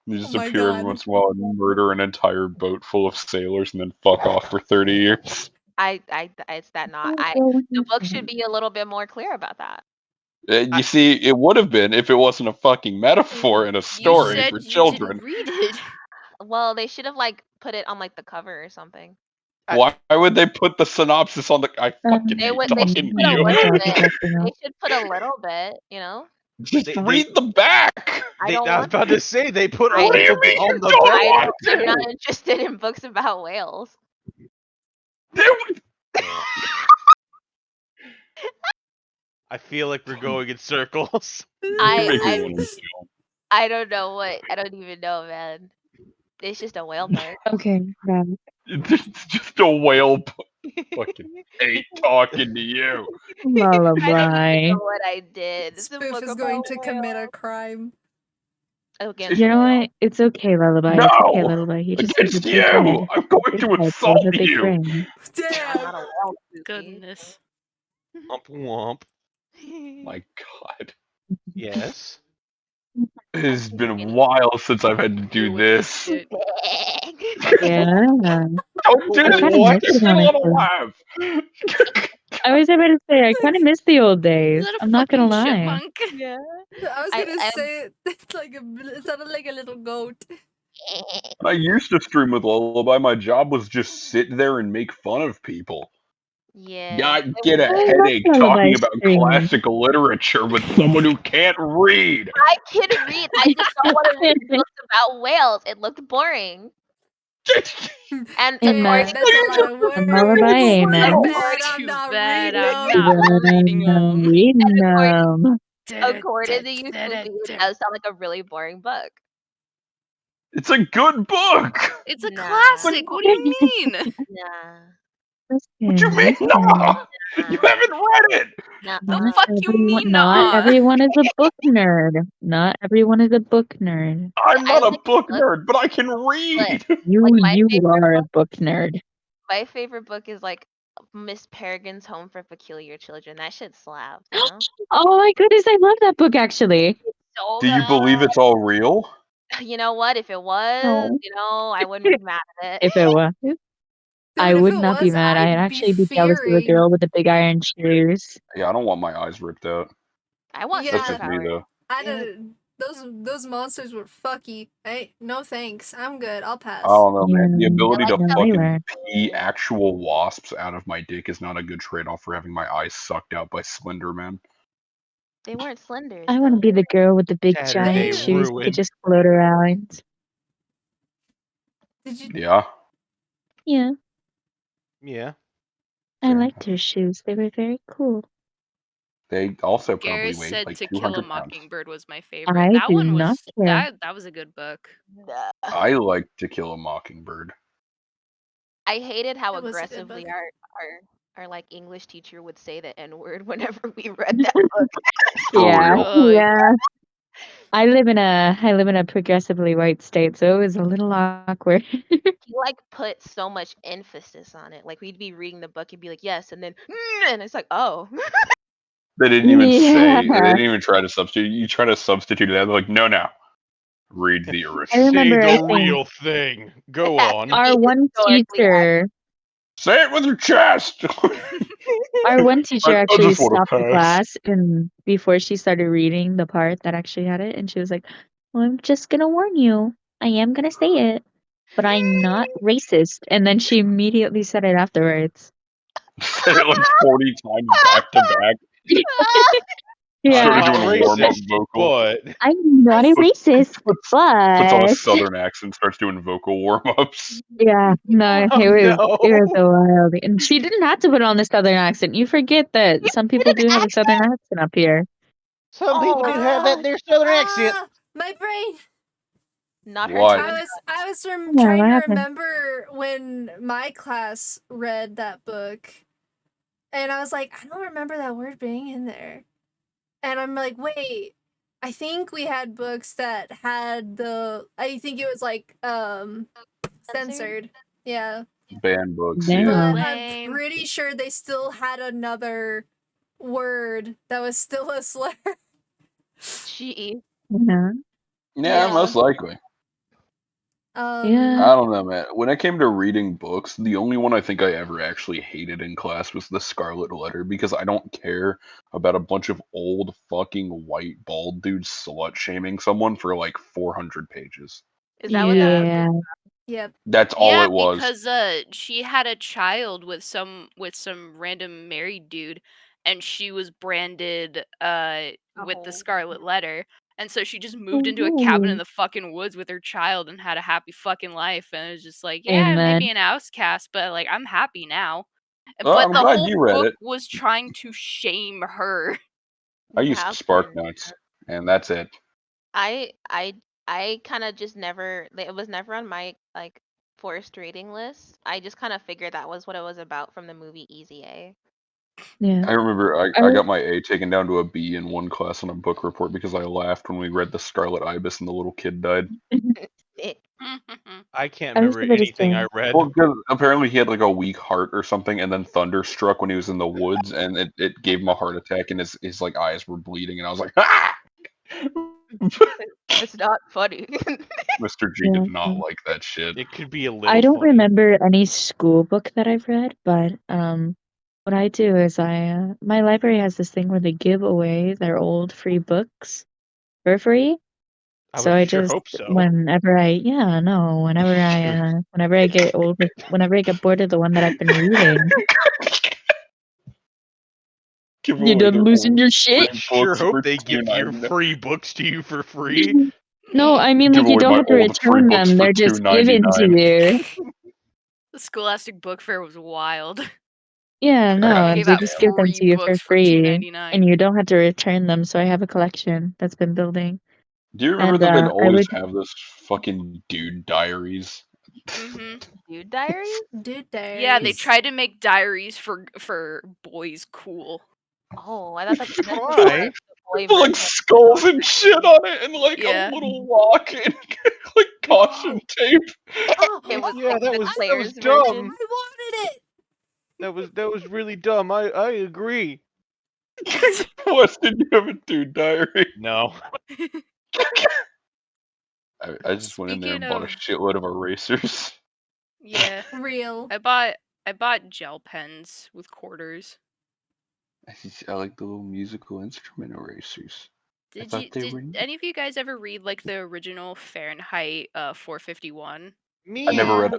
You Oh just my appear every god. once in a while and murder an entire boat full of sailors and then fuck off for 30 years. It's that not. The book should be a little bit more clear about that. You see, it would have been if it wasn't a fucking metaphor and a You story said for you children. didn't read it. Well, they should have like put it on like the cover or something. Why would they put the synopsis on the? I fucking They hate would. They should talking to put a you. little Talk bit. about They should put a little bit. You know. Just They- read the back. I don't I was want. about to say they put a I, What do you little bit mean you on the don't I back. want don't. I'm not to? interested in books about whales. I feel like we're going in circles. You I make me I want to. I don't know what. I don't even know, man. It's just a whale book. Okay, got It's just a whale. Fucking hate talking to you. I don't even Lullaby. know what I did. It's a Spoof book is about going to commit a whales crime. against You a know whale. what? It's okay, Lullaby. It's okay, No, Lullaby. You just have a against big head. you. I'm going Big to head. You insult have a big you. brain. I'm Damn. not a whale spooky. Goodness. Womp womp. My God, Yes. it has been a while since I've had to do Doing this this. shit. Yeah. Don't do I that. kind of It What? miss makes it, me want to honestly. laugh. I was about to say, I kind of miss the old days. Is that a I'm not gonna fucking lie. chipmunk? Yeah. I was I- gonna I- say it sounded like a little goat. I used to stream with Lullaby. My job was just sit there and make fun of people. Yeah. Not get a I love headache Lullaby talking about streaming. classic literature with someone who can't read. I can read. I just don't want to read books about whales. It looked boring. And Amen. according That's a lot of A lullaby, words. amen. Too According- bad I'm Too not bad reading I'm them. not reading them. Reading And them. according to you, Spooky, it does sound like a really boring book. It's a good book. It's a Nah. classic. What do you mean? Nah. What you mean? Listen. No, you haven't read it. Nah. The Not fuck you everyone, mean, not nuh-uh? everyone is a book nerd. Not everyone is a book nerd. I'm not a like book books, nerd, but I can read. You Like, my you favorite are a book- book nerd. my favorite book is like Miss Peregrine's Home for Peculiar Children. That shit slaps, you know? Oh my goodness, I love that book actually. So Do you good. believe it's all real? You know what? If it was, No. you know, I wouldn't be mad at it. If it was, I Dude, if would it not be was, mad. I'd I'd actually be be jealous of the fearing. girl with the big iron shoes. Yeah, I don't want my eyes ripped out. I want Yeah. That's just me superpowers. though. I Yeah. don't. Those monsters were fucky. Hey, no thanks. I'm good. I'll pass. I don't know, man. The Yeah. ability to like that. fucking Either. pee actual wasps out of my dick is not a good trade-off for having my eyes sucked out by Slender Man. They weren't slenders. I want to be the girl with the big Saturday giant shoes that ruined. could just float around. Did you? Yeah. Yeah, Yeah. I Fair liked her shoes. They were very cool. They also probably Garrus weigh said like To Kill a 200 pounds. Mockingbird was my favorite. I That do one not was care. that was a good book. Nah. I like To Kill a Mockingbird. I hated how That was a good aggressively book. our like English teacher would say the N word whenever we read that book. For Yeah, real. Oh, yeah. I live in a progressively white state, so it was a little awkward. He like put so much emphasis on it. Like we'd be reading the book and be like, yes, and then and it's like, oh. They didn't even Yeah. say. They didn't even try to substitute. You try to substitute that. They're like, no. Read the I original. remember, Say I the think real thing. Go on. our one Historically teacher, Say it with your chest. our one teacher I actually just wanna stopped the pass. class and before she started reading the part that actually had it, and she was like, "Well, I'm just gonna warn you. I am gonna say it, but I'm not racist." And then she immediately said it afterwards. Say it like 40 times back to back. Yeah. Started I'm not doing a warm-up racist, vocal. but I'm not a Puts- racist, puts on a but southern accent, starts doing vocal warm-ups. yeah, no, Oh, it was no. a wild. And she didn't have to put on the southern accent. You forget that some people do have a southern accent up here. Some people do have that in their southern accent. My brain. Not her What? too. I was Yeah, trying what to happened? remember when my class read that book, and I was like, I don't remember that word being in there. And I'm like, wait, I think we had books that had I think it was like censored. Yeah. Banned books, Damn. yeah. But I'm Lame. pretty sure they still had another word that was still a slur. She Yeah. Yeah, Yeah. most likely. Yeah. I don't know, man. When it came to reading books, the only one I think I ever actually hated in class was The Scarlet Letter because I don't care about a bunch of old fucking white bald dudes slut shaming someone for like 400 pages. is that what that Yeah. Yep. That's all Yeah, it was. because she had a child with some random married dude, and she was branded with the Oh. Scarlet Letter, and so she just moved into a cabin in Ooh. the fucking woods with her child and had a happy fucking life, and it was just like, yeah, Amen. maybe an outcast, but like I'm happy now. Well, But I'm the glad whole you read book it. was trying to shame her. I You used have Spark to. Notes, and that's it. I kind of just never. It was never on my like forced reading list. I just kind of figured that was what it was about from the movie Easy A. Yeah. I remember I I- got my A taken down to a B in one class on a book report because I laughed when we read The Scarlet Ibis and the little kid died. I can't I was remember about to anything I say, read. Well, because apparently he had like a weak heart or something, and then thunder struck when he was in the woods, and it gave him a heart attack, and his like eyes were bleeding, and I was like, ah! It's not funny. Mr. G yeah. did not like that shit. It could be a little I don't funny. remember any school book that I've read, but what I do is my library has this thing where they give away their old free books for free. I So would I sure just hope so. whenever I get old with whenever I get bored of the one that I've been reading. Give You away done their losing old your free shit? Sure books hope for they give your $2.99. free books to you for free. No, I mean Give like you away don't my have to old free return books them. for They're just given to $2.99. you. The Scholastic Book Fair was wild. Yeah, no, Everyone and gave they out just give them free to you for books for free, $2.99. and you don't have to return them. So I have a collection that's been building, Do you remember and that they'd I always would. have those fucking dude diaries? Mm-hmm. Dude diaries? Dude, Yeah, they there's tried to make diaries for boys cool. Oh, I thought that meant for Why? like the boy With, like version. skulls and shit on it, and like Yeah. a little lock and like caution tape. Oh, It was Yeah, like that the was players dumb. version. I wanted it. That was really dumb. I agree. Weston, you have a dude diary. No. I just went in there Speaking and bought a of, shitload of erasers. yeah, Real. I bought gel pens with quarters. I like the little musical instrument erasers. I thought they were Did neat. any of you guys ever read like the original Fahrenheit 451? Me. I never read Yeah.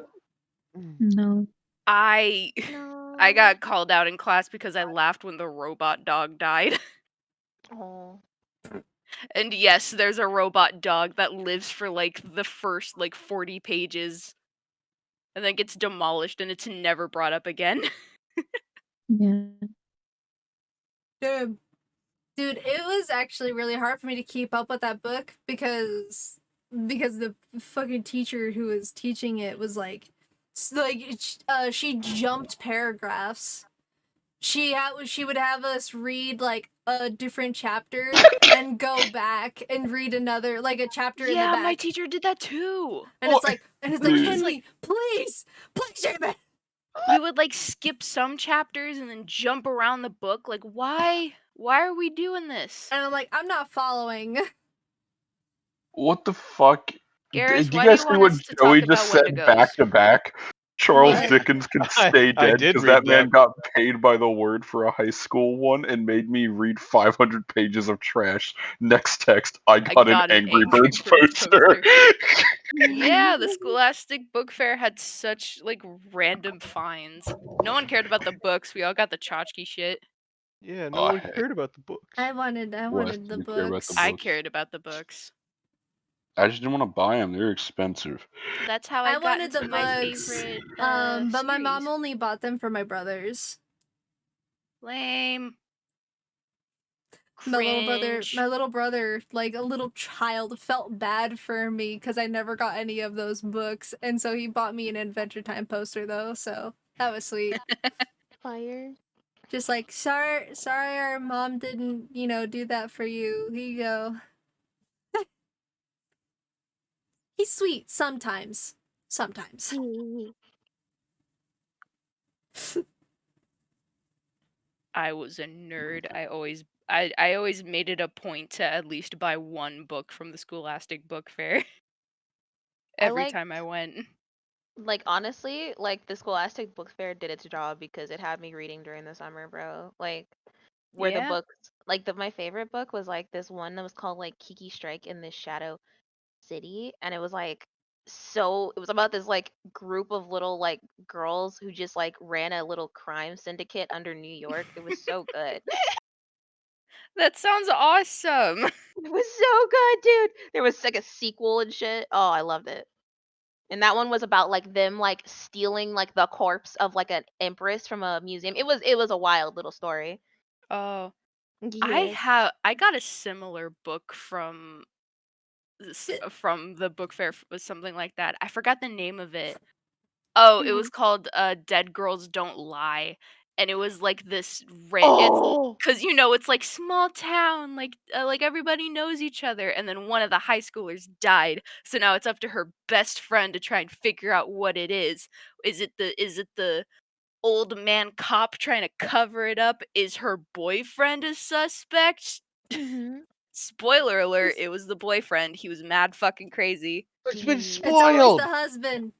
it. No. I No. I got called out in class because I laughed when the robot dog died. Oh. And yes, there's a robot dog that lives for like the first like 40 pages and then gets demolished and it's never brought up again. Yeah. Dude, it was actually really hard for me to keep up with that book because the fucking teacher who was teaching it was like she jumped paragraphs. She would have us read like a different chapter and go back and read another like a chapter in the Yeah, back. my teacher did that too. And it's like Dude. Henry, please, Shaman. We would like skip some chapters and then jump around the book. Like, why are we doing this? And I'm like, I'm not following. What the fuck? Garrus, Did you why do guys you see want what us to Joey talk just about said back Wendigos? to back? Charles What? Dickens can stay I dead did because read that man that. got paid by the word for a high school one and made me read 500 pages of trash. Next text, I got an Angry Birds poster. Yeah, the Scholastic Book Fair had such like random finds. No one cared about the books. We all got the tchotchke shit. Yeah, no Aw, one heck. cared about the books. I wanted Wes, the you care about the books. I books. cared about the books. I just didn't want to buy them. They're expensive. That's how I I got wanted the into my books. favorite But my mom series. only bought them for my brothers. Lame. My Cringe. little brother, like a little child, felt bad for me because I never got any of those books, and so he bought me an Adventure Time poster though. So that was sweet. Fire. Just like sorry, our mom didn't, do that for you. Here you go. He's sweet sometimes. Sometimes. I was a nerd. I always made it a point to at least buy one book from the Scholastic Book Fair every time I went. Like honestly, like the Scholastic Book Fair did its job because it had me reading during the summer, bro. Like where the Yeah. books like my favorite book was like this one that was called like Kiki Strike in the Shadow City, and it was like it was about this like group of little like girls who just like ran a little crime syndicate under New York. It was so good. That sounds awesome. It was so good, dude. There was like a sequel and shit. Oh, I loved it. And that one was about like them like stealing like the corpse of like an empress from a museum. It was a wild little story. Oh, Yes. I got a similar book from the book fair was something like that. I forgot the name of it. Oh, it was called Dead Girls Don't Lie. And it was like this it's Oh. cuz it's like small town, like everybody knows each other, and then one of the high schoolers died. So now it's up to her best friend to try and figure out what it is. Is it the old man cop trying to cover it up? Is her boyfriend a suspect? Mhm. Spoiler alert, it was the boyfriend. He was mad fucking crazy. It's been Jeez. It's always spoiled. the husband.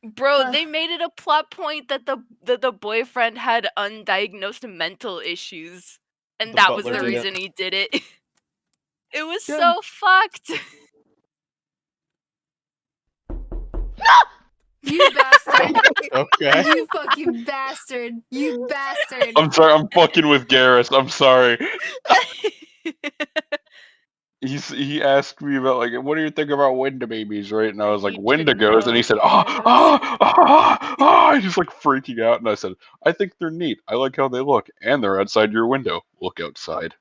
Bro, they made it a plot point that the boyfriend had undiagnosed mental issues, and The that was butler the did it. reason he did it. It was Yeah. so fucked. You bastard. Okay. You fucking bastard. You bastard. I'm sorry, I'm fucking with Garrus. I'm sorry. He asked me about like, what do you think about window babies, right? And I was like, need to Wendigos, and he know, said, he's like freaking out, and I said, I think they're neat. I like how they look, and they're outside your window. Look outside.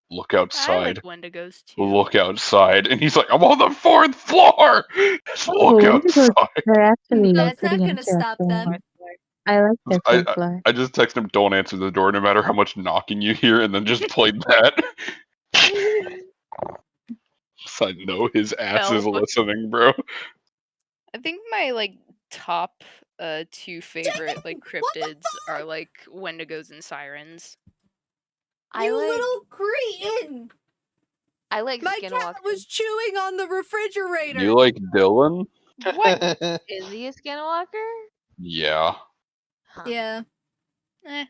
Look I outside. like Wendigos too. Look outside. And he's like, I'm on the 4th floor. Just look Wendigos, outside. they're actually That's not pretty gonna stop interesting. them. I like their I, folklore. I just text him, don't answer the door no matter how much knocking you hear, and then just played that. So I know his ass is Hell. listening, bro. I think my like top 2 favorite like What the cryptids are like Wendigos and Sirens. I You like little cretin! I like My Skinwalker. cat was chewing on the refrigerator. You like Dylan? What? Is he a Skinwalker? Yeah. Huh. Yeah, Eh.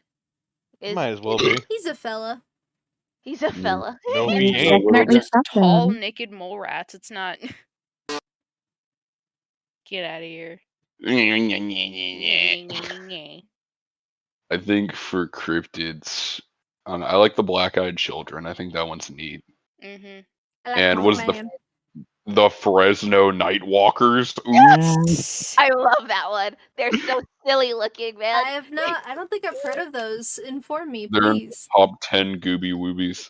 Is Might as well be. he's a fella. he's a Mm. fella? No, They're he ain't. little definitely bit. Just tall, something. naked mole rats. It's not. Get out of here. I think for cryptids, I like the black-eyed children. I think that one's neat. Mhm. I like And what is Mothman. the Fresno Nightwalkers? Ooh. I love that one. They're so silly looking, man. I have not. I don't think I've heard of those. Inform me, They're in please. top 10 Gooby Woobies.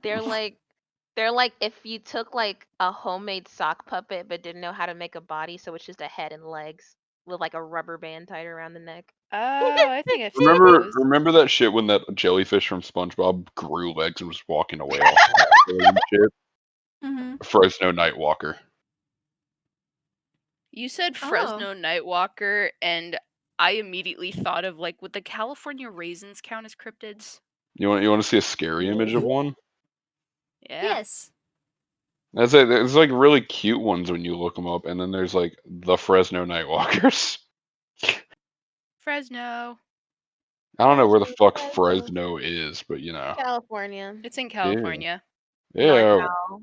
They're like if you took like a homemade sock puppet but didn't know how to make a body, so it's just a head and legs with like a rubber band tied around the neck. Oh, I think I've seen those. Remember that shit when that jellyfish from SpongeBob grew legs and was walking away all silly and shit? Mm-hmm. Fresno Nightwalker. You said Oh. Fresno Nightwalker, and I immediately thought of like, would the California raisins count as cryptids? You want to see a scary image of one? Yeah. Yes. That's it. There's like really cute ones when you look them up, and then there's like the Fresno Nightwalkers. Fresno. I don't know where the fuck Fresno. Fresno is, but you know. California. It's in California. Yeah. NorCal.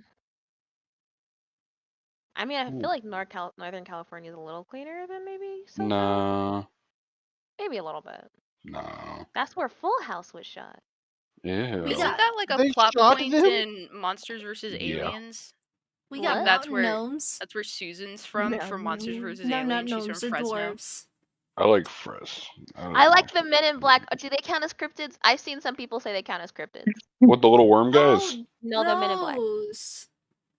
I mean, I Ooh. feel like Northern California is a little cleaner than maybe Southern. No. Maybe a little bit. No. That's where Full House was shot. Yeah. We Isn't got- that like a They plot shot point them? in Monsters vs. Yeah. Aliens? We What? got That's mountain where- gnomes. That's where Susan's from Monsters vs. No, Aliens. not She's gnomes. from They're Fresno. dwarves. I like Fres. I like the Men in Black. Do they count as cryptids? I've seen some people say they count as cryptids. What, the little worm guys? Oh, No, the Men in Black. those.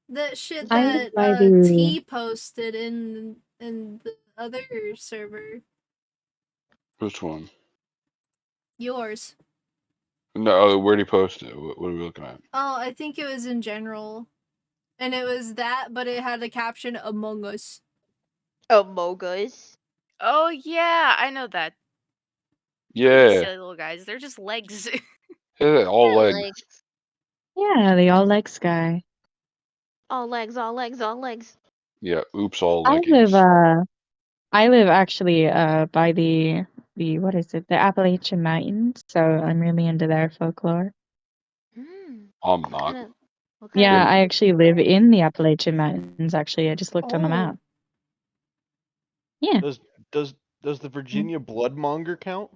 That shit I that live by the- T posted in the other server. Which one? Yours. No, where'd he post it? What are we looking at? Oh, I think it was in general. And it was that, but it had the caption Among Us. Amogus. Oh yeah, I know that. These Yeah. silly little guys. They're just legs. Yeah, all Yeah, legs. Yeah, they all like Sky. All legs, all legs, all legs. Yeah, oops, all I leggings. live actually by the what is it? The Appalachian Mountains, so I'm really into their folklore. I'm not. What kind Yeah, of- I actually live in the Appalachian Mountains. Actually, I just looked on the Oh. map. Yeah. Does the Virginia Bloodmonger count?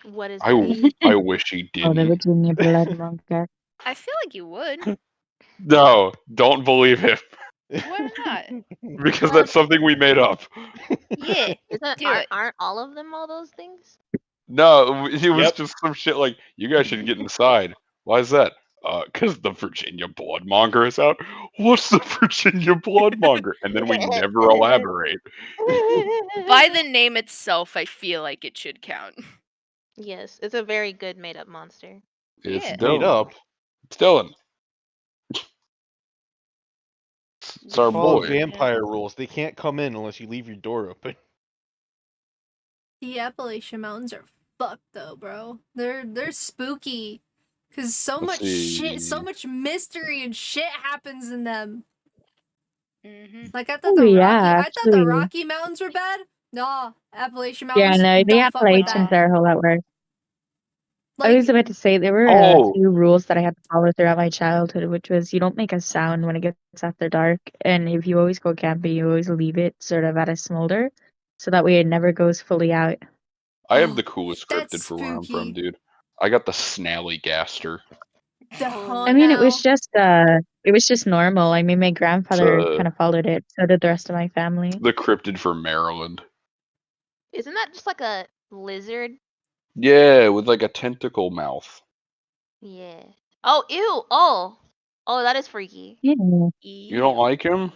What is I, that? I wish he Oh, the didn't. Virginia Blood Monker. I feel like you would. No, don't believe him. Why not? Because that's something we made up. Yeah. Isn't Do aren't, it. aren't all of them all those things? No, it was Yep. just some shit like, you guys should get inside. Why is that? Because the Virginia Bloodmonger is out. What's the Virginia Bloodmonger? And then we never elaborate. By the name itself, I feel like it should count. Yes, it's a very good made up monster. It's Yeah. Dylan. Made up. It's Dylan. It's our Follow boy. vampire rules. They can't come in unless you leave your door open. The Appalachian Mountains are fucked though, bro. They're spooky. Cause so Let's much shit, see. so much mystery and shit happens in them. Mm-hmm. Like I thought Oh, the yeah, I thought the actually. Rocky Mountains were bad. No, Appalachian Yeah, Mountains. no, the Don't fuck with Appalachians that. are a whole lot worse. I Like, was about to say there were a Oh, few rules that I had to follow throughout my childhood, which was you don't make a sound when it gets after dark, and if you always go camping, you always leave it sort of at a smolder, so that way it never goes fully out. I have oh, the coolest that's cryptid for where I'm from, spooky. dude. I got the Snallygaster. The Oh, I mean, it was just normal. I mean, my It's grandfather kind of followed it, so did the rest of my family. the cryptid for Maryland. isn't that just like a lizard? Yeah, with like a tentacle mouth. Yeah. Oh, ew. Oh. Oh, that is freaky. Yeah. You don't like him?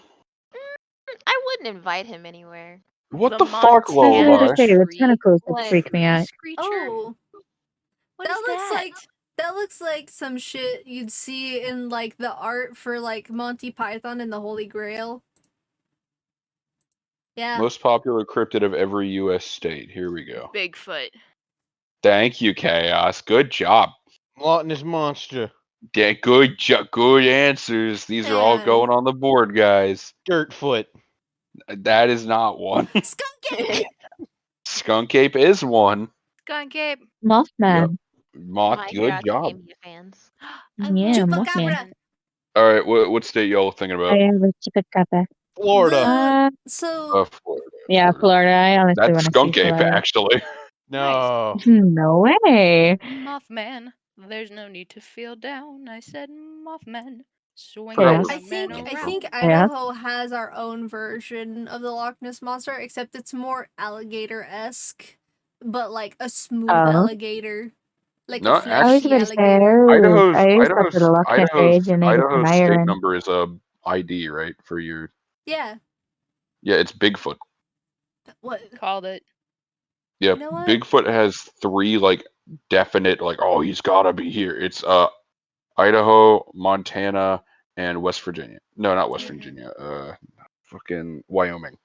I wouldn't invite him anywhere. What the fuck, I was about to Lullaby? say, it's kind of close to Like, freak me out. Creature. Oh, What that is looks that? like that looks like some shit you'd see in like the art for like Monty Python and the Holy Grail. Yeah. Most popular cryptid of every U.S. state. Here we go. Bigfoot. Thank you, Chaos. Good job. Loch Ness monster. Yeah, good answers. These are all Yeah. going on the board, guys. Dirtfoot. That is not one. Skunk ape. Skunk ape is one. Skunk ape. Mothman. Moth, My Hero good job. Academia fans. I Yeah, love Mothman. Chupacabra. All right, what state y'all thinking I about? have a chupacabra. Florida. So Florida. Yeah, Florida. I honestly That's want to see skunk ape, Florida. actually. No. No way. Mothman. There's no need to feel down. I said Mothman. Swing For That us. was- I think wrong. Idaho has our own version of the Loch Ness monster, except it's more alligator-esque, but like a smooth Oh. alligator, like No, a I was fleshy about to say, alligator. I always thought that the Loch Ness originated from Idaho's state Ireland. number is a ID, right? For your Yeah. yeah, it's Bigfoot. What? Called it. Yep, You know what? Bigfoot has 3 like definite like oh he's gotta be here. It's Idaho, Montana, and West Virginia. No, not West Virginia. Fucking Wyoming.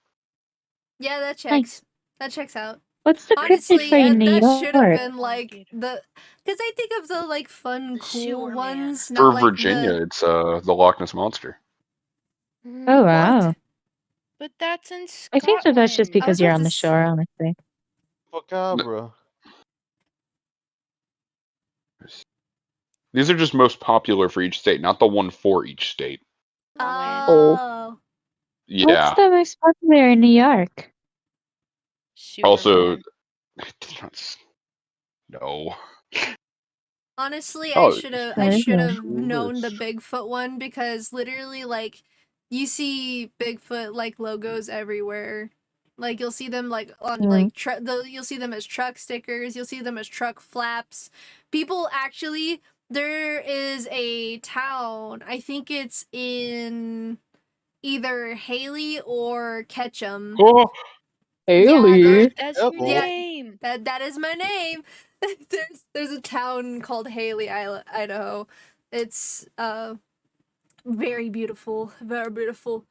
Yeah, that checks. Nice. That checks out. What's the cryptid Honestly, for you, New that should have York? been like the, because I think of the like fun, The cool sewer man. ones, For not like Virginia, the. it's the Loch Ness monster. Oh wow. What? But that's in I Scotland. think that that's just I because was you're about on to the s- shore, honestly. Chupacabra. These are just most popular for each state, not the one for each state. Oh. Yeah. What's the most popular in New York? Also, Superman. no. Honestly, Oh, I should have sure. known the Bigfoot one, because literally like you see Bigfoot like logos everywhere. Like you'll see them like on like you'll see them as truck stickers, you'll see them as truck flaps. People actually, there is a town, I think it's in either Haley or Ketchum. Oh, Haley. That's your Yeah. name. That is my name. there's a town called Haley, Idaho. It's very beautiful, very beautiful.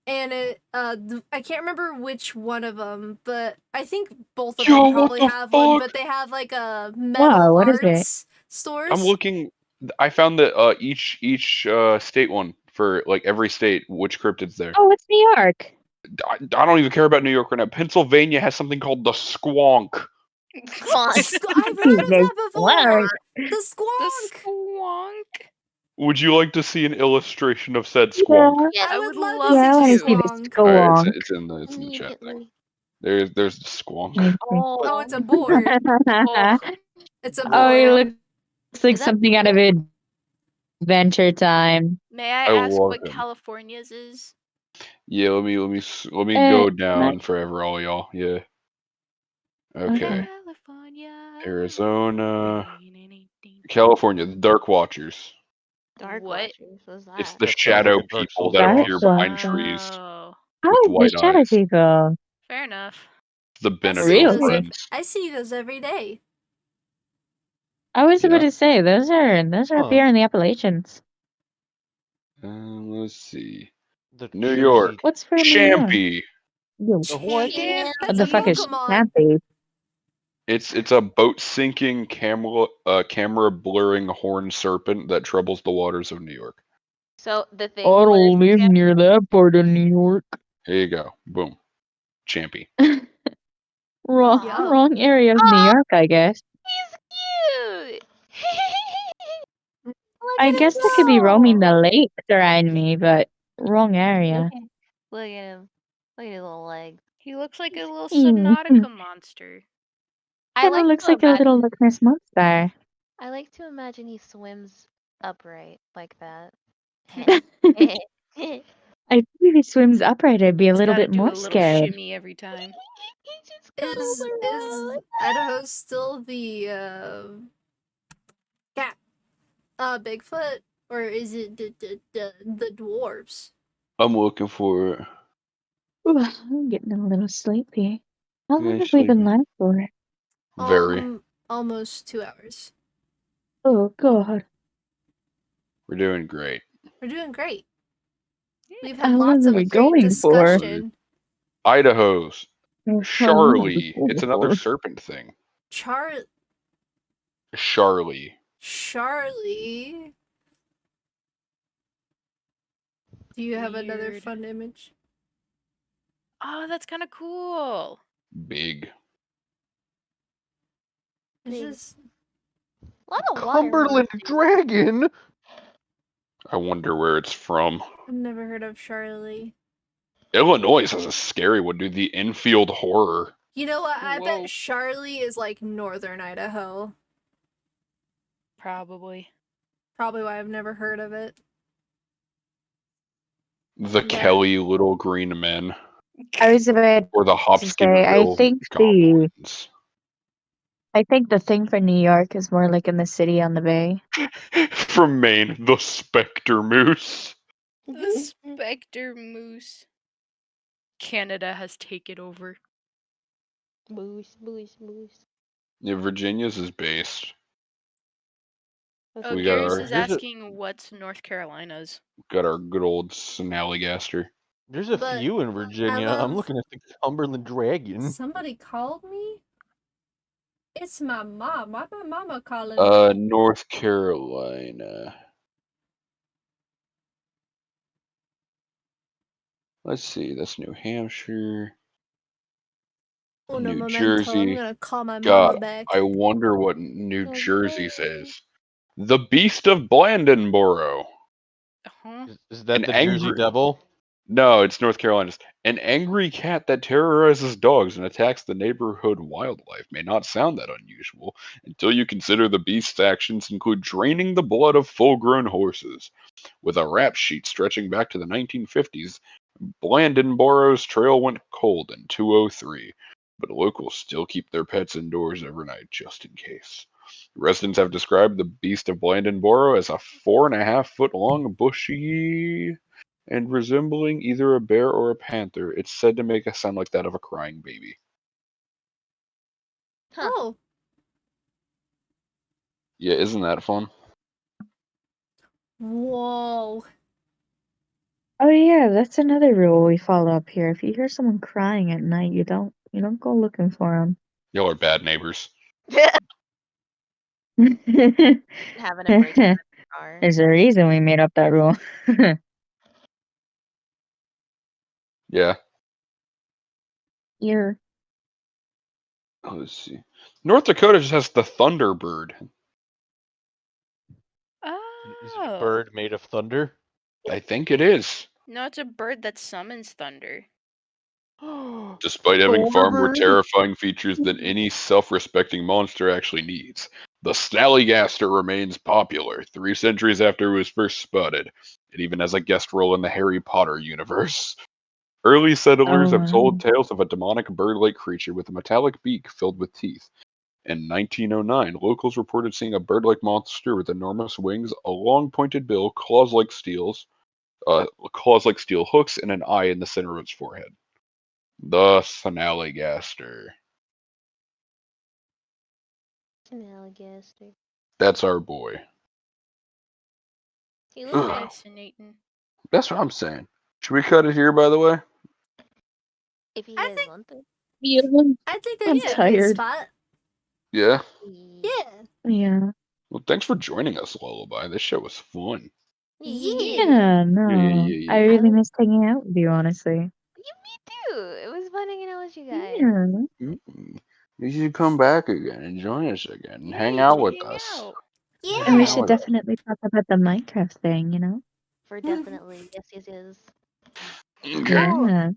And it I can't remember which one of them, but I think both of Yo, them what probably the have one. fuck? But they have like a metal Wow, what is it? arts stores. I'm looking. I found that each state one for like every state, which cryptid's there. Oh, it's New York. I don't even care about New York right now. Pennsylvania has something called the squonk. I've heard of that before. The The squonk. squonk. Would you like to see an illustration of said squonk? Yeah, I I would would love love to yeah, I see want the to see this squonk. All right, squonk. it's in the chat thing. Immediately. There's the squonk. Oh, it's a board. Oh, It's a board. Oh, it looks like Is that something out of Adventure Time. may I I ask love what him. California's is? Yeah, let me go Nice. down forever, all y'all. Yeah. Okay. California. Arizona, California, the Dark Watchers. Dark What? Watchers? What's that? It's the That sounds shadow like a Dark people Souls that Dark appear behind Watchers. trees Oh, with Oh, the white shadow eyes. people. fair enough. The I see Benadryl those. Really? friends. I see those every day. I was about Yeah. to say those are up Huh. here in the Appalachians. Let's see. The New chimney. York. What's for New York? Champy. Yo, The what? Champ. what That's the a fuck is Pokemon. Champy? It's a boat sinking camera blurring horned serpent that troubles the waters of New York. So the thing I was don't live near that part of New York. Here you go. Boom. Champy. Wrong, Yeah. wrong area of New Oh, York, I guess. he's cute. Look I at him guess I could be roaming go. the lakes around me, but wrong area. Look at him. Look at his little legs. He looks like a little Mm. Subnautica monster. I Kind of like looks to like a imagine. little Loch Ness monster. I like to imagine he swims upright like that. He I think if he swims upright, I'd be a He's little got to bit do more a little scared. shimmy every time. just cuddles Is around. Idaho still the cat Bigfoot, or is it the dwarves? I'm looking for it. Ooh, I'm getting a little sleepy. How long Yeah, have we been sleepy. live for? Very. Almost 2 hours. Oh god. We're doing great. We're doing great. We've How had long lots are of we great going for? discussion. Idaho's Oh, how long are we Charlie. It's another going for? serpent thing. Charlie. Do you have another Weird. fun image? Oh, that's kind of cool. Big. It's Big. just A lot of water. Cumberland Dragon. I wonder where it's from. I've never heard of Charlie. Illinois has a scary one, dude. The infield horror. You know what? I Whoa. bet Charlie is like northern Idaho. Probably. Probably why I've never heard of it. The Yeah. Kelly Little Green Men. I was about Or the to say, Hopkinsville Goblins. I think the thing for New York is more like in the city on the bay. From Maine, the Spectre Moose. The Spectre Moose. Canada has taken over. Moose. Yeah, Virginia's is based. That's Oh, We got Garrus our- is There's a- asking what's North Carolina's. Got our good old Snallygaster. There's a But few in Virginia. I'm love- looking at the Cumberland Dragon. Somebody called me? It's my mom. Why my mama calling me? North Carolina. Let's see, that's New Hampshire. Uno New momento. I'm Jersey. gonna call my God, mama back. I wonder what New Okay. Jersey says. The Beast of Blandenborough. Huh? Is that An the Jersey angry- Devil? No, it's North Carolina's. An angry cat that terrorizes dogs and attacks the neighborhood wildlife may not sound that unusual until you consider the beast's actions include draining the blood of full-grown horses. With a rap sheet stretching back to the 1950s, Blandenborough's trail went cold in 2003, but locals still keep their pets indoors overnight just in case. Residents have described the Beast of Blandenborough as a 4.5-foot-long, bushy and resembling either a bear or a panther. It's said to make a sound like that of a crying baby. Huh. Oh, Yeah, isn't that fun? whoa. Oh yeah, that's another rule we follow up here. If you hear someone crying at night, you don't go looking for them. Y'all are bad neighbors. Have an emergency in the car. There's a reason we made up that rule. Yeah. You're Let's see. North Dakota just has the Thunderbird. Is it a Oh. bird made of thunder? I think it is. No, it's a bird that summons thunder. Despite having far more Thunderbird? terrifying features than any self-respecting monster actually needs, the Snallygaster remains popular 3 centuries after it was first spotted. It even has a guest role in the Harry Potter universe. Early settlers have told tales of a demonic bird-like creature with a metallic beak filled with teeth. In 1909, locals reported seeing a bird-like monster with enormous wings, a long pointed bill, claws-like steel hooks, and an eye in the center of its forehead. The Snallygaster. Snallygaster. That's our boy. He Ugh. looks nice. Fascinating. That's what I'm saying. Should we cut it here, by the way? If you I guys think- want to. I think I'm that's a good tired. spot. Yeah. Yeah. Yeah. Well, thanks for joining us, Lullaby. This show was fun. Yeah, no. Yeah. I really missed hanging out with you, honestly. Me too. It was fun hanging out with miss you guys. Yeah. You should come back again and join us again and Yeah, hang you out should with hang us. out. Yeah. And we Yeah. should definitely talk about the Minecraft thing, you know? For definitely. Yes. Okay. Oh, Yeah.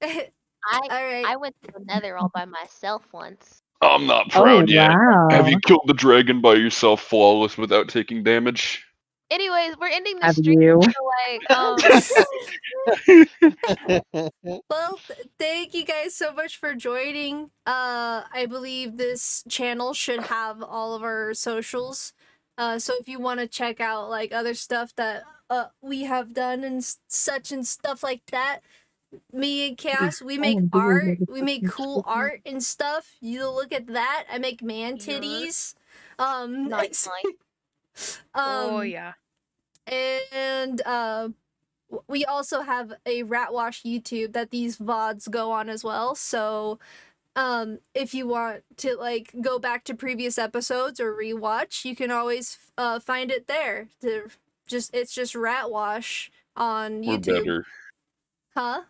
I Alright. went to the Nether all by myself once. I'm not Oh, proud yet. Have wow. you killed the dragon by yourself flawless without taking damage? Anyways, we're ending the Have stream. you? So Well, thank you guys so much for joining. I believe this channel should have all of our socials. So if you want to check out like other stuff that we have done and such and stuff like that, me and Chaos, we make art. We make cool art and stuff. You look at that. I make man titties. nice. Oh yeah. and we also have a ratwash YouTube that these VODs go on as well. So if you want to like go back to previous episodes or rewatch, you can always find it there. It's just ratwash on We're YouTube. better. Huh?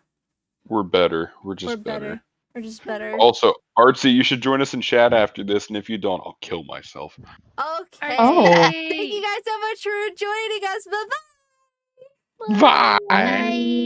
We're better. We're We're just better. We're just better. Also, Artsy, you should join us in chat after this, and if you don't, I'll kill myself. Okay. Oh. Thank you guys so much for joining us. Bye bye. Bye. Bye.